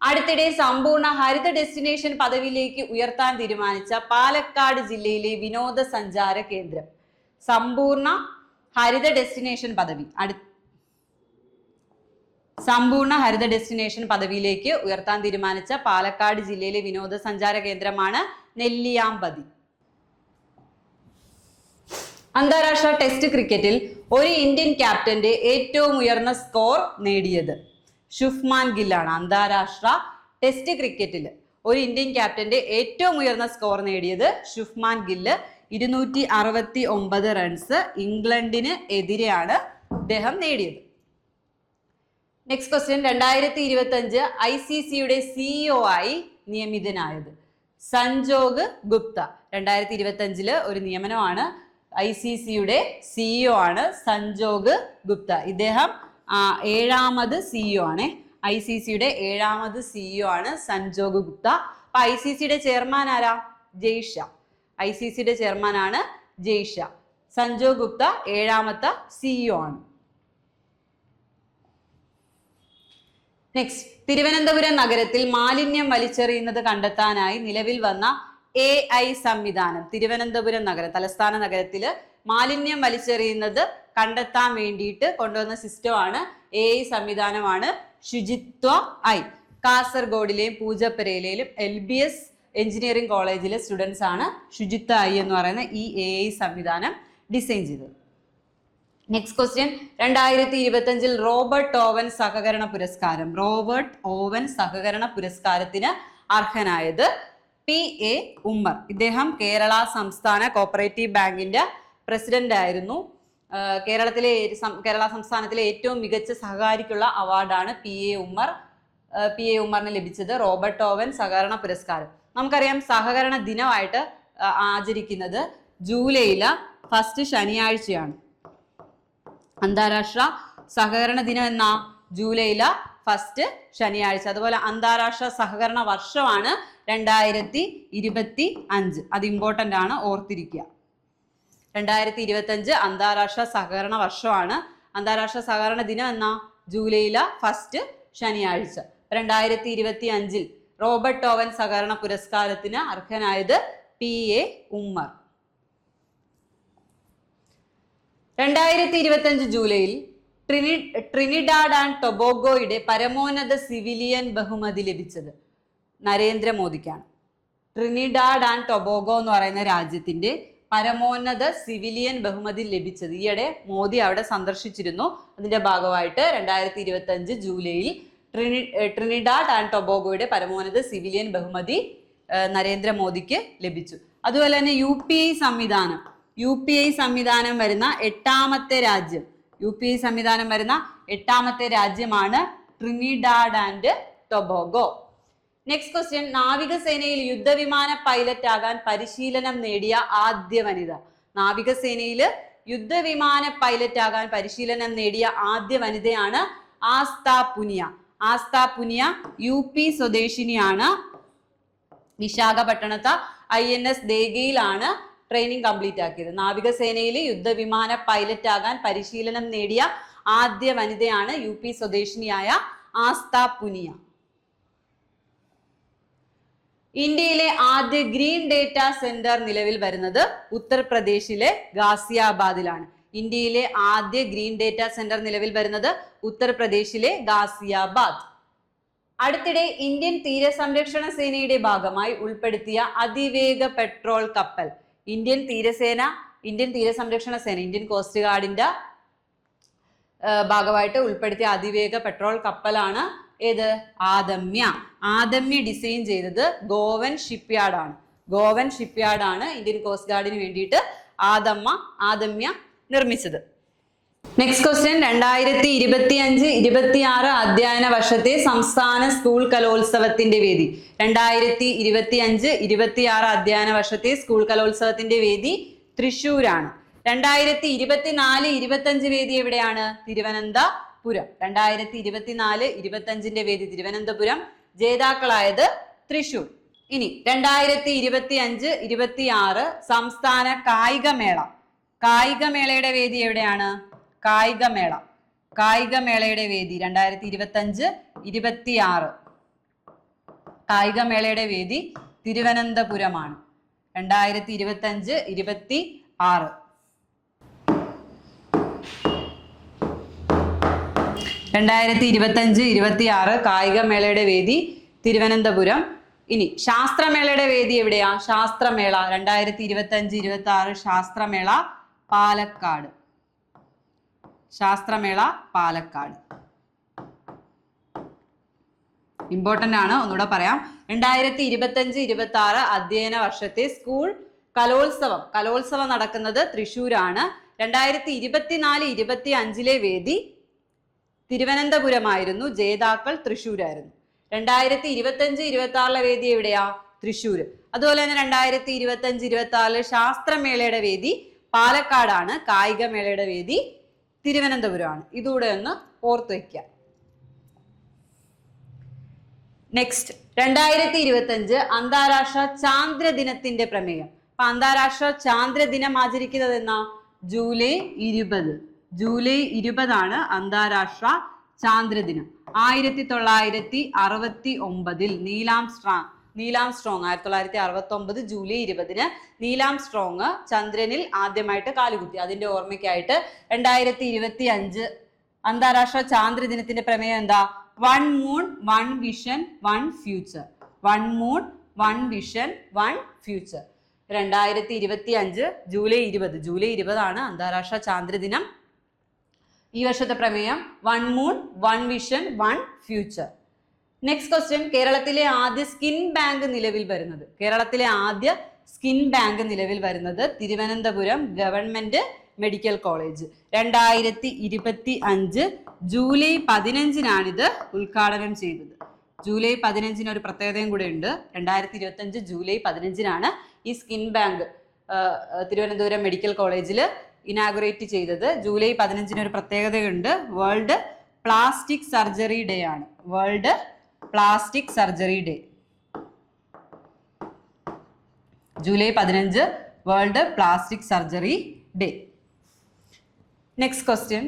അടുത്തിടെ സമ്പൂർണ്ണ ഹരിത ഡെസ്റ്റിനേഷൻ പദവിയിലേക്ക് ഉയർത്താൻ തീരുമാനിച്ച പാലക്കാട് ജില്ലയിലെ വിനോദസഞ്ചാര കേന്ദ്രം. സമ്പൂർണ്ണ ഹരിത ഡെസ്റ്റിനേഷൻ പദവിയിലേക്ക് ഉയർത്താൻ തീരുമാനിച്ച പാലക്കാട് ജില്ലയിലെ വിനോദസഞ്ചാര കേന്ദ്രമാണ് നെല്ലിയാമ്പതി. അന്താരാഷ്ട്ര ടെസ്റ്റ് ക്രിക്കറ്റിൽ ഒരു ഇന്ത്യൻ ക്യാപ്റ്റന്റെ ഏറ്റവും ഉയർന്ന സ്കോർ നേടിയത് ശുഭ്മാൻ ഗില്ലാണ്. അന്താരാഷ്ട്ര ടെസ്റ്റ് ക്രിക്കറ്റിൽ ഒരു ഇന്ത്യൻ ക്യാപ്റ്റന്റെ ഏറ്റവും ഉയർന്ന സ്കോർ നേടിയത് ശുഭ്മാൻ ഗില്ല്. 269 റൺസ് ഇംഗ്ലണ്ടിന് എതിരെയാണ് അദ്ദേഹം നേടിയത്. നെക്സ്റ്റ് ക്വസ്റ്റ്യൻ, 2025 ICCയുടെ CEO ആയി നിയമിതനായത് സഞ്ജോഗ് ഗുപ്ത. 2025 ഒരു നിയമനമാണ്. ICCയുടെ CEO ആണ് സഞ്ജോഗ് ഗുപ്ത. ഇദ്ദേഹം 7ാമത് CEO ആണ്. ICCയുടെ 7ാമത് CEO ആണ് സഞ്ജോഗ് ഗുപ്ത. അപ്പൊ ICCയുടെ ചെയർമാൻ ആരാ? ജയ്ഷാ. ICCയുടെ ചെയർമാൻ ആണ് ജയ്ഷാ. സഞ്ജോഗ് ഗുപ്ത 7ാമത്തെ CEO ആണ്. നെക്സ്റ്റ്, തിരുവനന്തപുരം നഗരത്തിൽ മാലിന്യം വലിച്ചെറിയുന്നത് കണ്ടെത്താനായി നിലവിൽ വന്ന AI സംവിധാനം. തിരുവനന്തപുരം നഗരം, തലസ്ഥാന നഗരത്തില് മാലിന്യം വലിച്ചെറിയുന്നത് കണ്ടെത്താൻ വേണ്ടിയിട്ട് കൊണ്ടുവന്ന സിസ്റ്റമാണ് AI സംവിധാനമാണ് ശുചിത്വ ഐ. കാസർഗോഡിലെയും പൂജപ്പരയിലെയും LBS എഞ്ചിനീയറിംഗ് കോളേജിലെ സ്റ്റുഡൻസ് ആണ് ശുചിത്വ ഐ എന്ന് പറയുന്ന ഈ AI സംവിധാനം ഡിസൈൻ ചെയ്തത്. നെക്സ്റ്റ് ക്വസ്റ്റ്യൻ, 2025 റോബർട്ട് ഓവൻ സഹകരണ പുരസ്കാരം. റോബർട്ട് ഓവൻ സഹകരണ പുരസ്കാരത്തിന് അർഹനായത് PA ഉമ്മർ. ഇദ്ദേഹം കേരള സംസ്ഥാന കോപ്പറേറ്റീവ് ബാങ്കിന്റെ പ്രസിഡന്റ് ആയിരുന്നു. കേരള സംസ്ഥാനത്തിലെ ഏറ്റവും മികച്ച സഹകാരിക്കുള്ള അവാർഡാണ് PA ഉമ്മറിന് ലഭിച്ചത് റോബർട്ട് ഓവൻ സഹകരണ പുരസ്കാരം. നമുക്കറിയാം സഹകരണ ദിനമായിട്ട് ആചരിക്കുന്നത് ജൂലൈയിലെ ഫസ്റ്റ് ശനിയാഴ്ചയാണ്. അന്താരാഷ്ട്ര സഹകരണ ദിനം എന്ന ജൂലൈയിലെ ഫസ്റ്റ് ശനിയാഴ്ച. അതുപോലെ അന്താരാഷ്ട്ര സഹകരണ വർഷമാണ് 2025. അത് ഇമ്പോർട്ടൻ്റ് ആണ്, ഓർത്തിരിക്കുക. 2025 അന്താരാഷ്ട്ര സഹകരണ വർഷമാണ്. അന്താരാഷ്ട്ര സഹകരണ ദിനം എന്ന ജൂലൈയിലെ ഫസ്റ്റ് ശനിയാഴ്ച. 2025 റോബർട്ട് ഓവൻ സഹകരണ പുരസ്കാരത്തിന് അർഹനായത് PA ഉമ്മർ. 2025 ജൂലൈയിൽ ട്രിനിഡാഡ് ആൻഡ് ടൊബാഗോയുടെ പരമോന്നത സിവിലിയൻ ബഹുമതി ലഭിച്ചത് നരേന്ദ്രമോദിക്കാണ്. ട്രിനിഡാഡ് ആൻഡ് ടൊബാഗോ എന്ന് പറയുന്ന രാജ്യത്തിന്റെ പരമോന്നത സിവിലിയൻ ബഹുമതി ലഭിച്ചത്. ഈയിടെ മോദി അവിടെ സന്ദർശിച്ചിരുന്നു. അതിന്റെ ഭാഗമായിട്ട് 2025 ജൂലൈയിൽ ട്രിനിഡാഡ് ആൻഡ് ടൊബാഗോയുടെ പരമോന്നത സിവിലിയൻ ബഹുമതി നരേന്ദ്രമോദിക്ക് ലഭിച്ചു. അതുപോലെ തന്നെ UPI സംവിധാനം വരുന്ന 8ാമത്തെ രാജ്യം. UPI സംവിധാനം വരുന്ന 8ാമത്തെ രാജ്യമാണ് Trinidad and Tobago. Next question, നാവികസേനയിൽ യുദ്ധവിമാന പൈലറ്റ് ആകാൻ പരിശീലനം നേടിയ ആദ്യ വനിത. നാവികസേനയിൽ യുദ്ധവിമാന പൈലറ്റ് ആകാൻ പരിശീലനം നേടിയ ആദ്യ വനിതയാണ് ആസ്ത പുനിയ. ആസ്ത പുനിയ UP സ്വദേശിനിയാണ്. വിശാഖപട്ടണത്ത് INS ദേഗയിലാണ് ട്രെയിനിങ് കംപ്ലീറ്റ് ആക്കിയത്. നാവികസേനയിൽ യുദ്ധവിമാന പൈലറ്റ് ആകാൻ പരിശീലനം നേടിയ ആദ്യ വനിതയാണ് UP സ്വദേശിനിയായ ആസ്ത പുനിയ. ഇന്ത്യയിലെ ആദ്യ ഗ്രീൻ ഡേറ്റ സെന്റർ നിലവിൽ വരുന്നത് ഉത്തർപ്രദേശിലെ ഗാസിയാബാദിലാണ്. ഇന്ത്യയിലെ ആദ്യ ഗ്രീൻ ഡേറ്റ സെന്റർ നിലവിൽ വരുന്നത് ഉത്തർപ്രദേശിലെ ഗാസിയാബാദ്. അടുത്തിടെ ഇന്ത്യൻ തീരസംരക്ഷണ സേനയുടെ ഭാഗമായി ഉൾപ്പെടുത്തിയ അതിവേഗ പെട്രോൾ കപ്പൽ. ഇന്ത്യൻ തീരസംരക്ഷണ സേന, ഇന്ത്യൻ കോസ്റ്റ് ഗാർഡിന്റെ ഭാഗമായിട്ട് ഉൾപ്പെടുത്തിയ അതിവേഗ പെട്രോൾ കപ്പലാണ് ഏത്? ആദമ്യ. ആദമ്യ ഡിസൈൻ ചെയ്തത് ഗോവൻ ഷിപ്പ്യാർഡ് ആണ് ഇന്ത്യൻ കോസ്റ്റ് ഗാർഡിന് വേണ്ടിയിട്ട് ആദമ്യ നിർമ്മിച്ചത്. നെക്സ്റ്റ് ക്വസ്റ്റ്യൻ, 2025-26 അധ്യയന വർഷത്തെ സംസ്ഥാന സ്കൂൾ കലോത്സവത്തിന്റെ വേദി. 2025-26 അധ്യയന വർഷത്തെ സ്കൂൾ കലോത്സവത്തിന്റെ വേദി തൃശ്ശൂരാണ്. 2024-25 വേദി എവിടെയാണ്? തിരുവനന്തപുരം. 2024-25 വേദി തിരുവനന്തപുരം, ജേതാക്കളായത് തൃശ്ശൂർ. ഇനി 2025-26 സംസ്ഥാന കായികമേളയുടെ വേദി എവിടെയാണ്? കായികമേളയുടെ വേദി 2025-26 കായികമേളയുടെ വേദി തിരുവനന്തപുരമാണ്. 2025-26 2025-26 കായികമേളയുടെ വേദി തിരുവനന്തപുരം. ഇനി ശാസ്ത്രമേളയുടെ വേദി എവിടെയാ? ശാസ്ത്രമേള 2025-26 ശാസ്ത്രമേള പാലക്കാട്. ഇമ്പോർട്ടന്റ് ആണ്, ഒന്നുകൂടെ പറയാം. 2025-26 അധ്യയന വർഷത്തെ സ്കൂൾ കലോത്സവം നടക്കുന്നത് തൃശ്ശൂരാണ്. 2024-25 വേദി തിരുവനന്തപുരമായിരുന്നു, ജേതാക്കൾ തൃശ്ശൂരായിരുന്നു. 2025-26 വേദി എവിടെയാ? തൃശ്ശൂർ. അതുപോലെ തന്നെ 2025-26 ശാസ്ത്രമേളയുടെ വേദി പാലക്കാടാണ്. കായികമേളയുടെ വേദി തിരുവനന്തപുരമാണ്. ഇതുകൂടെ ഒന്ന് ഓർത്തു വയ്ക്കുക. നെക്സ്റ്റ്, 2025 അന്താരാഷ്ട്ര ചാന്ദ്ര ദിനത്തിന്റെ പ്രമേയം. അപ്പൊ അന്താരാഷ്ട്ര ചാന്ദ്ര ദിനം ആചരിക്കുന്നത് എന്നാ? ജൂലൈ 20. ജൂലൈ 20 അന്താരാഷ്ട്ര ചാന്ദ്ര ദിനം. 1969 നീലാംസ്ട്രോങ് 1969 ജൂലൈ 20 നീലാംസ്ട്രോങ് ചന്ദ്രനിൽ ആദ്യമായിട്ട് കാലുകുത്തി. അതിന്റെ ഓർമ്മയ്ക്കായിട്ട് 2025 അന്താരാഷ്ട്ര ചാന്ദ്ര ദിനത്തിന്റെ പ്രമേയം എന്താ? 1 moon 1 vision 1 future. 1 moon 1 vision 1 future. 2025 July 20 അന്താരാഷ്ട്ര ചാന്ദ്ര ദിനം. ഈ വർഷത്തെ പ്രമേയം 1 moon 1 vision 1 future. Next question, കേരളത്തിലെ ആദ്യ സ്കിൻ ബാങ്ക് നിലവിൽ വരുന്നത്. കേരളത്തിലെ ആദ്യ സ്കിൻ ബാങ്ക് നിലവിൽ വരുന്നത് Thiruvananthapuram government medical college. 2025 July 15 ഇത് ഉദ്ഘാടനം ചെയ്തത്. ജൂലൈ 15 ഒരു പ്രത്യേകതയും കൂടെ ഉണ്ട്. 2025 ജൂലൈ 15 ഈ സ്കിൻ ബാങ്ക് തിരുവനന്തപുരം മെഡിക്കൽ കോളേജിൽ ഇനാഗുറേറ്റ് ചെയ്തത്. ജൂലൈ 15 ഒരു പ്രത്യേകതയുണ്ട്. വേൾഡ് പ്ലാസ്റ്റിക് സർജറി ഡേ ആണ്. World plastic surgery day. July 15 world plastic surgery day. Next question,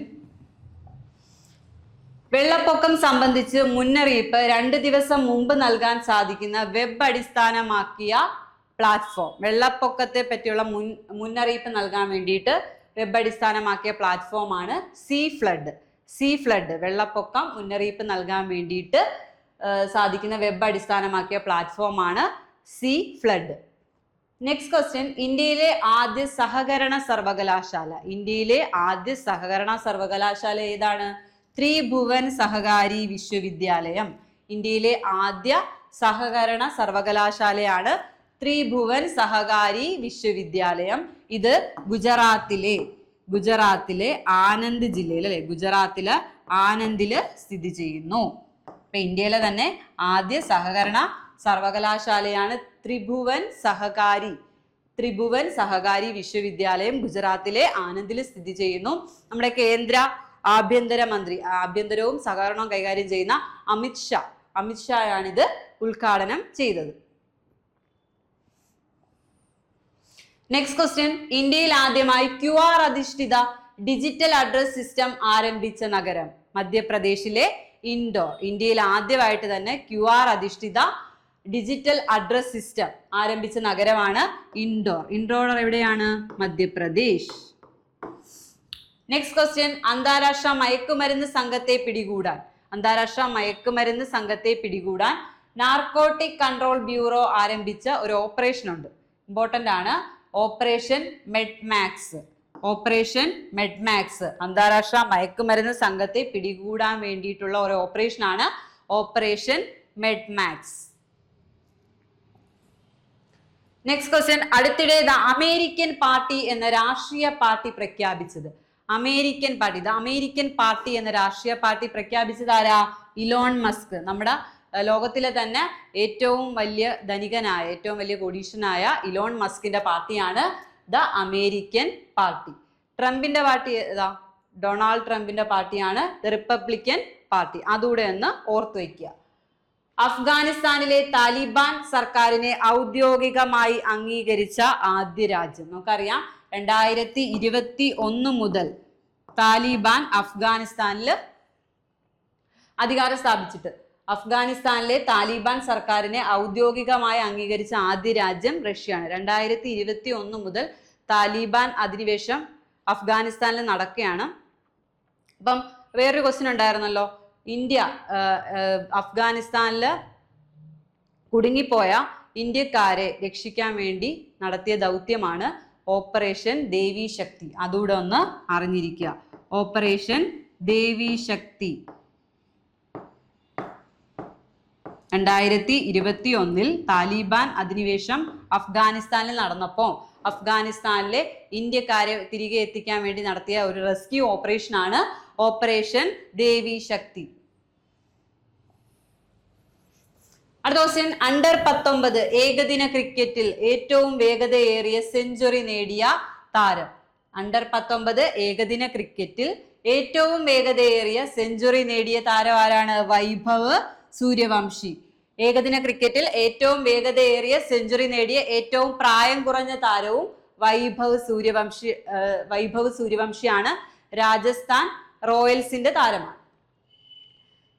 വെള്ളപ്പൊക്കം സംബന്ധിച്ച് മുന്നറിയിപ്പ് 2 ദിവസം മുമ്പ് നൽകാൻ സാധിക്കുന്ന വെബ് അടിസ്ഥാനമാക്കിയ പ്ലാറ്റ്ഫോം. വെള്ളപ്പൊക്കത്തെ പറ്റിയുള്ള മുന്നറിയിപ്പ് നൽകാൻ വേണ്ടിയിട്ട് വെബ് അടിസ്ഥാനമാക്കിയ പ്ലാറ്റ്ഫോമാണ് സീ ഫ്ലഡ്. വെള്ളപ്പൊക്കം മുന്നറിയിപ്പ് നൽകാൻ വേണ്ടിയിട്ട് സാധിക്കുന്ന വെബ് അടിസ്ഥാനമാക്കിയ പ്ലാറ്റ്ഫോമാണ് സീ ഫ്ലഡ്. നെക്സ്റ്റ് ക്വസ്റ്റ്യൻ, ഇന്ത്യയിലെ ആദ്യ സഹകരണ സർവകലാശാല ഏതാണ്? ത്രിഭുവൻ സഹകാരി വിശ്വവിദ്യാലയം. ഇന്ത്യയിലെ ആദ്യ സഹകരണ സർവകലാശാലയാണ് ത്രിഭുവൻ സഹകാരി വിശ്വവിദ്യാലയം. ഇത് ഗുജറാത്തിലെ ആനന്ദ് ജില്ലയിൽ ഗുജറാത്തിലെ ആനന്ദില് സ്ഥിതി ചെയ്യുന്നു. ഇപ്പൊ ഇന്ത്യയിലെ തന്നെ ആദ്യ സഹകരണ സർവകലാശാലയാണ് ത്രിഭുവൻ സഹകാരി വിശ്വവിദ്യാലയം. ഗുജറാത്തിലെ ആനന്ദിൽ സ്ഥിതി ചെയ്യുന്നു. നമ്മുടെ കേന്ദ്ര ആഭ്യന്തരവും സഹകരണവും കൈകാര്യം ചെയ്യുന്ന അമിത്ഷായാണിത് ഉദ്ഘാടനം ചെയ്തത്. നെക്സ്റ്റ് ക്വസ്റ്റ്യൻ, ഇന്ത്യയിൽ ആദ്യമായി QR അധിഷ്ഠിത ഡിജിറ്റൽ അഡ്രസ് സിസ്റ്റം ആരംഭിച്ച നഗരം. മധ്യപ്രദേശിലെ ഇൻഡോർ. ഇന്ത്യയിൽ ആദ്യമായിട്ട് തന്നെ QR അധിഷ്ഠിത ഡിജിറ്റൽ അഡ്രസ് സിസ്റ്റം ആരംഭിച്ച നഗരമാണ് ഇൻഡോർ. ഇൻഡോർ എവിടെയാണ്? മധ്യപ്രദേശ്. നെക്സ്റ്റ് ക്വസ്റ്റ്യൻ, അന്താരാഷ്ട്ര മയക്കുമരുന്ന് സംഘത്തെ പിടികൂടാൻ നാർക്കോട്ടിക് കൺട്രോൾ ബ്യൂറോ ആരംഭിച്ച ഒരു ഓപ്പറേഷൻ ഉണ്ട്. ഇമ്പോർട്ടന്റ് ആണ്. ഓപ്പറേഷൻ മെഡ്മാക്സ്. അന്താരാഷ്ട്ര മയക്കുമരുന്ന് സംഘത്തെ പിടികൂടാൻ വേണ്ടിയിട്ടുള്ള ഒരു ഓപ്പറേഷൻ ആണ് ഓപ്പറേഷൻ മെഡ്മാക്സ്. നെക്സ്റ്റ് ക്വസ്റ്റ്യൻ, അടുത്തിടെ അമേരിക്കൻ പാർട്ടി എന്ന രാഷ്ട്രീയ പാർട്ടി പ്രഖ്യാപിച്ചത്. അമേരിക്കൻ പാർട്ടി എന്ന രാഷ്ട്രീയ പാർട്ടി പ്രഖ്യാപിച്ചത് ആരാ? Elon Musk. നമ്മുടെ ലോകത്തിലെ തന്നെ ഏറ്റവും വലിയ ധനികനായ, ഏറ്റവും വലിയ കോടീശ്വരനായ ഇലോൺ മസ്കിന്റെ പാർട്ടിയാണ് ദ അമേരിക്കൻ പാർട്ടി. ട്രംപിന്റെ പാർട്ടി ഏതാ? ഡൊണാൾഡ് ട്രംപിന്റെ പാർട്ടിയാണ് ദ റിപ്പബ്ലിക്കൻ പാർട്ടി. അതുകൂടെ ഒന്ന് ഓർത്തു വയ്ക്കുക. അഫ്ഗാനിസ്ഥാനിലെ താലിബാൻ സർക്കാരിനെ ഔദ്യോഗികമായി അംഗീകരിച്ച ആദ്യ രാജ്യം. നമുക്കറിയാം 2021 മുതൽ താലിബാൻ അഫ്ഗാനിസ്ഥാനിൽ അധികാരം സ്ഥാപിച്ചിട്ട് അഫ്ഗാനിസ്ഥാനിലെ താലിബാൻ സർക്കാരിനെ ഔദ്യോഗികമായി അംഗീകരിച്ച ആദ്യ രാജ്യം റഷ്യയാണ്. 2021 മുതൽ താലിബാൻ അധിനിവേശം അഫ്ഗാനിസ്ഥാനിൽ നടക്കുകയാണ്. അപ്പം വേറൊരു ക്വസ്റ്റ്യൻ ഉണ്ടായിരുന്നല്ലോ, ഇന്ത്യ അഫ്ഗാനിസ്ഥാനിൽ കുടുങ്ങിപ്പോയ ഇന്ത്യക്കാരെ രക്ഷിക്കാൻ വേണ്ടി നടത്തിയ ദൗത്യമാണ് ഓപ്പറേഷൻ ദേവി ശക്തി. അതുകൂടെ ഒന്ന് അറിഞ്ഞിരിക്കുക. ഓപ്പറേഷൻ ദേവി ശക്തി 2021 താലിബാൻ അധിനിവേശം അഫ്ഗാനിസ്ഥാനിൽ നടന്നപ്പോൾ അഫ്ഗാനിസ്ഥാനിലെ ഇന്ത്യക്കാരെ തിരികെ എത്തിക്കാൻ വേണ്ടി നടത്തിയ ഒരു റെസ്ക്യൂ ഓപ്പറേഷൻ ആണ് ഓപ്പറേഷൻ ദേവി ശക്തി. അടുത്ത ക്വസ്റ്റ്യൻ, അണ്ടർ 19 ഏകദിന ക്രിക്കറ്റിൽ ഏറ്റവും വേഗതയേറിയ സെഞ്ചുറി നേടിയ താരം. അണ്ടർ 19 ഏകദിന ക്രിക്കറ്റിൽ ഏറ്റവും വേഗതയേറിയ സെഞ്ചുറി നേടിയ താരം ആരാണ്? വൈഭവ് സൂര്യവംശി. ഏകദിന ക്രിക്കറ്റിൽ ഏറ്റവും വേഗതയേറിയ സെഞ്ചുറി നേടിയ ഏറ്റവും പ്രായം കുറഞ്ഞ താരവും വൈഭവ് സൂര്യവംശിയാണ്. രാജസ്ഥാൻ റോയൽസിന്റെ താരമാണ്.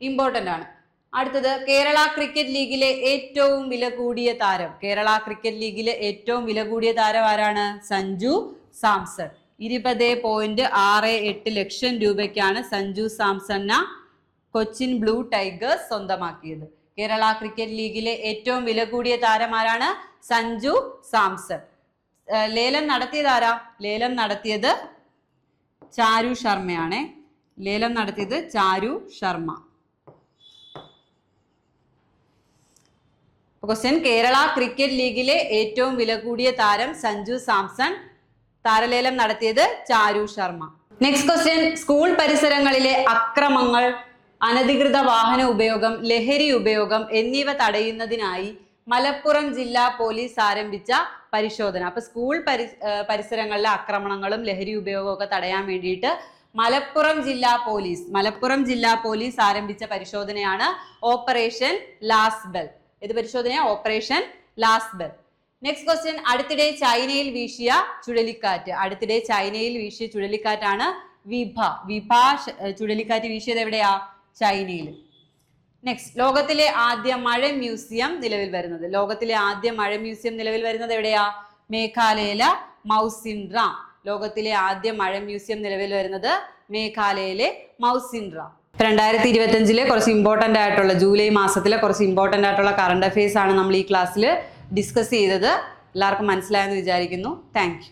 ഇമ്പോർട്ടന്റ് ആണ്. അടുത്തത് കേരള ക്രിക്കറ്റ് ലീഗിലെ ഏറ്റവും വില കൂടിയ താരം. കേരള ക്രിക്കറ്റ് ലീഗിലെ ഏറ്റവും വില കൂടിയ താരം ആരാണ്? സഞ്ജു സാംസൺ. 20.68 ലക്ഷം രൂപയ്ക്കാണ് സഞ്ജു സാംസണിനെ കൊച്ചിൻ ബ്ലൂ ടൈഗേഴ്സ് സ്വന്തമാക്കിയത്. കേരള ക്രിക്കറ്റ് ലീഗിലെ ഏറ്റവും വില കൂടിയ താരം ആരാണ്? സഞ്ജു സാംസൺ. ലേലം നടത്തിയത് ആരാ? ലേലം നടത്തിയത് ചാരു ശർമ്മയാണ്. ലേലം നടത്തിയത് ചാരു ശർമ്മ. ക്വസ്റ്റ്യൻ: കേരള ക്രിക്കറ്റ് ലീഗിലെ ഏറ്റവും വില കൂടിയ താരം സഞ്ജു സാംസൺ. താരലേലം നടത്തിയത് ചാരു ശർമ്മ. നെക്സ്റ്റ് ക്വസ്റ്റ്യൻ: സ്കൂൾ പരിസരങ്ങളിലെ അക്രമങ്ങൾ, അനധികൃത വാഹന ഉപയോഗം, ലഹരി ഉപയോഗം എന്നിവ തടയുന്നതിനായി മലപ്പുറം ജില്ലാ പോലീസ് ആരംഭിച്ച പരിശോധന. അപ്പൊ സ്കൂൾ പരിസരങ്ങളിലെ ആക്രമണങ്ങളും ലഹരി ഉപയോഗവും ഒക്കെ തടയാൻ വേണ്ടിയിട്ട് മലപ്പുറം ജില്ലാ പോലീസ് ആരംഭിച്ച പരിശോധനയാണ് ഓപ്പറേഷൻ ലാസ്റ്റ് ബെൽ. ഇത് പരിശോധന operation last bell. Next question: അടുത്തിടെ ചൈനയിൽ വീശിയ ചുഴലിക്കാറ്റാണ് വിഭ. ചുഴലിക്കാറ്റ് വീശിയത് എവിടെയാ? ചൈനയിൽ. നെക്സ്റ്റ്: ലോകത്തിലെ ആദ്യ മഴ മ്യൂസിയം നിലവിൽ വരുന്നത് എവിടെയാ? മേഘാലയയിലെ മൗസിൻറാം. ലോകത്തിലെ ആദ്യ മഴ മ്യൂസിയം നിലവിൽ വരുന്നത് മേഘാലയയിലെ മൗസിൻറാം. 2025 കുറച്ച് ഇമ്പോർട്ടൻ്റ് ആയിട്ടുള്ള ജൂലൈ മാസത്തിലെ കുറച്ച് ഇമ്പോർട്ടൻ്റ് ആയിട്ടുള്ള കറണ്ട് അഫയേഴ്സ് ആണ് നമ്മൾ ഈ ക്ലാസ്സിൽ ഡിസ്കസ് ചെയ്തത്. എല്ലാവർക്കും മനസ്സിലായെന്ന് വിചാരിക്കുന്നു. Thank you.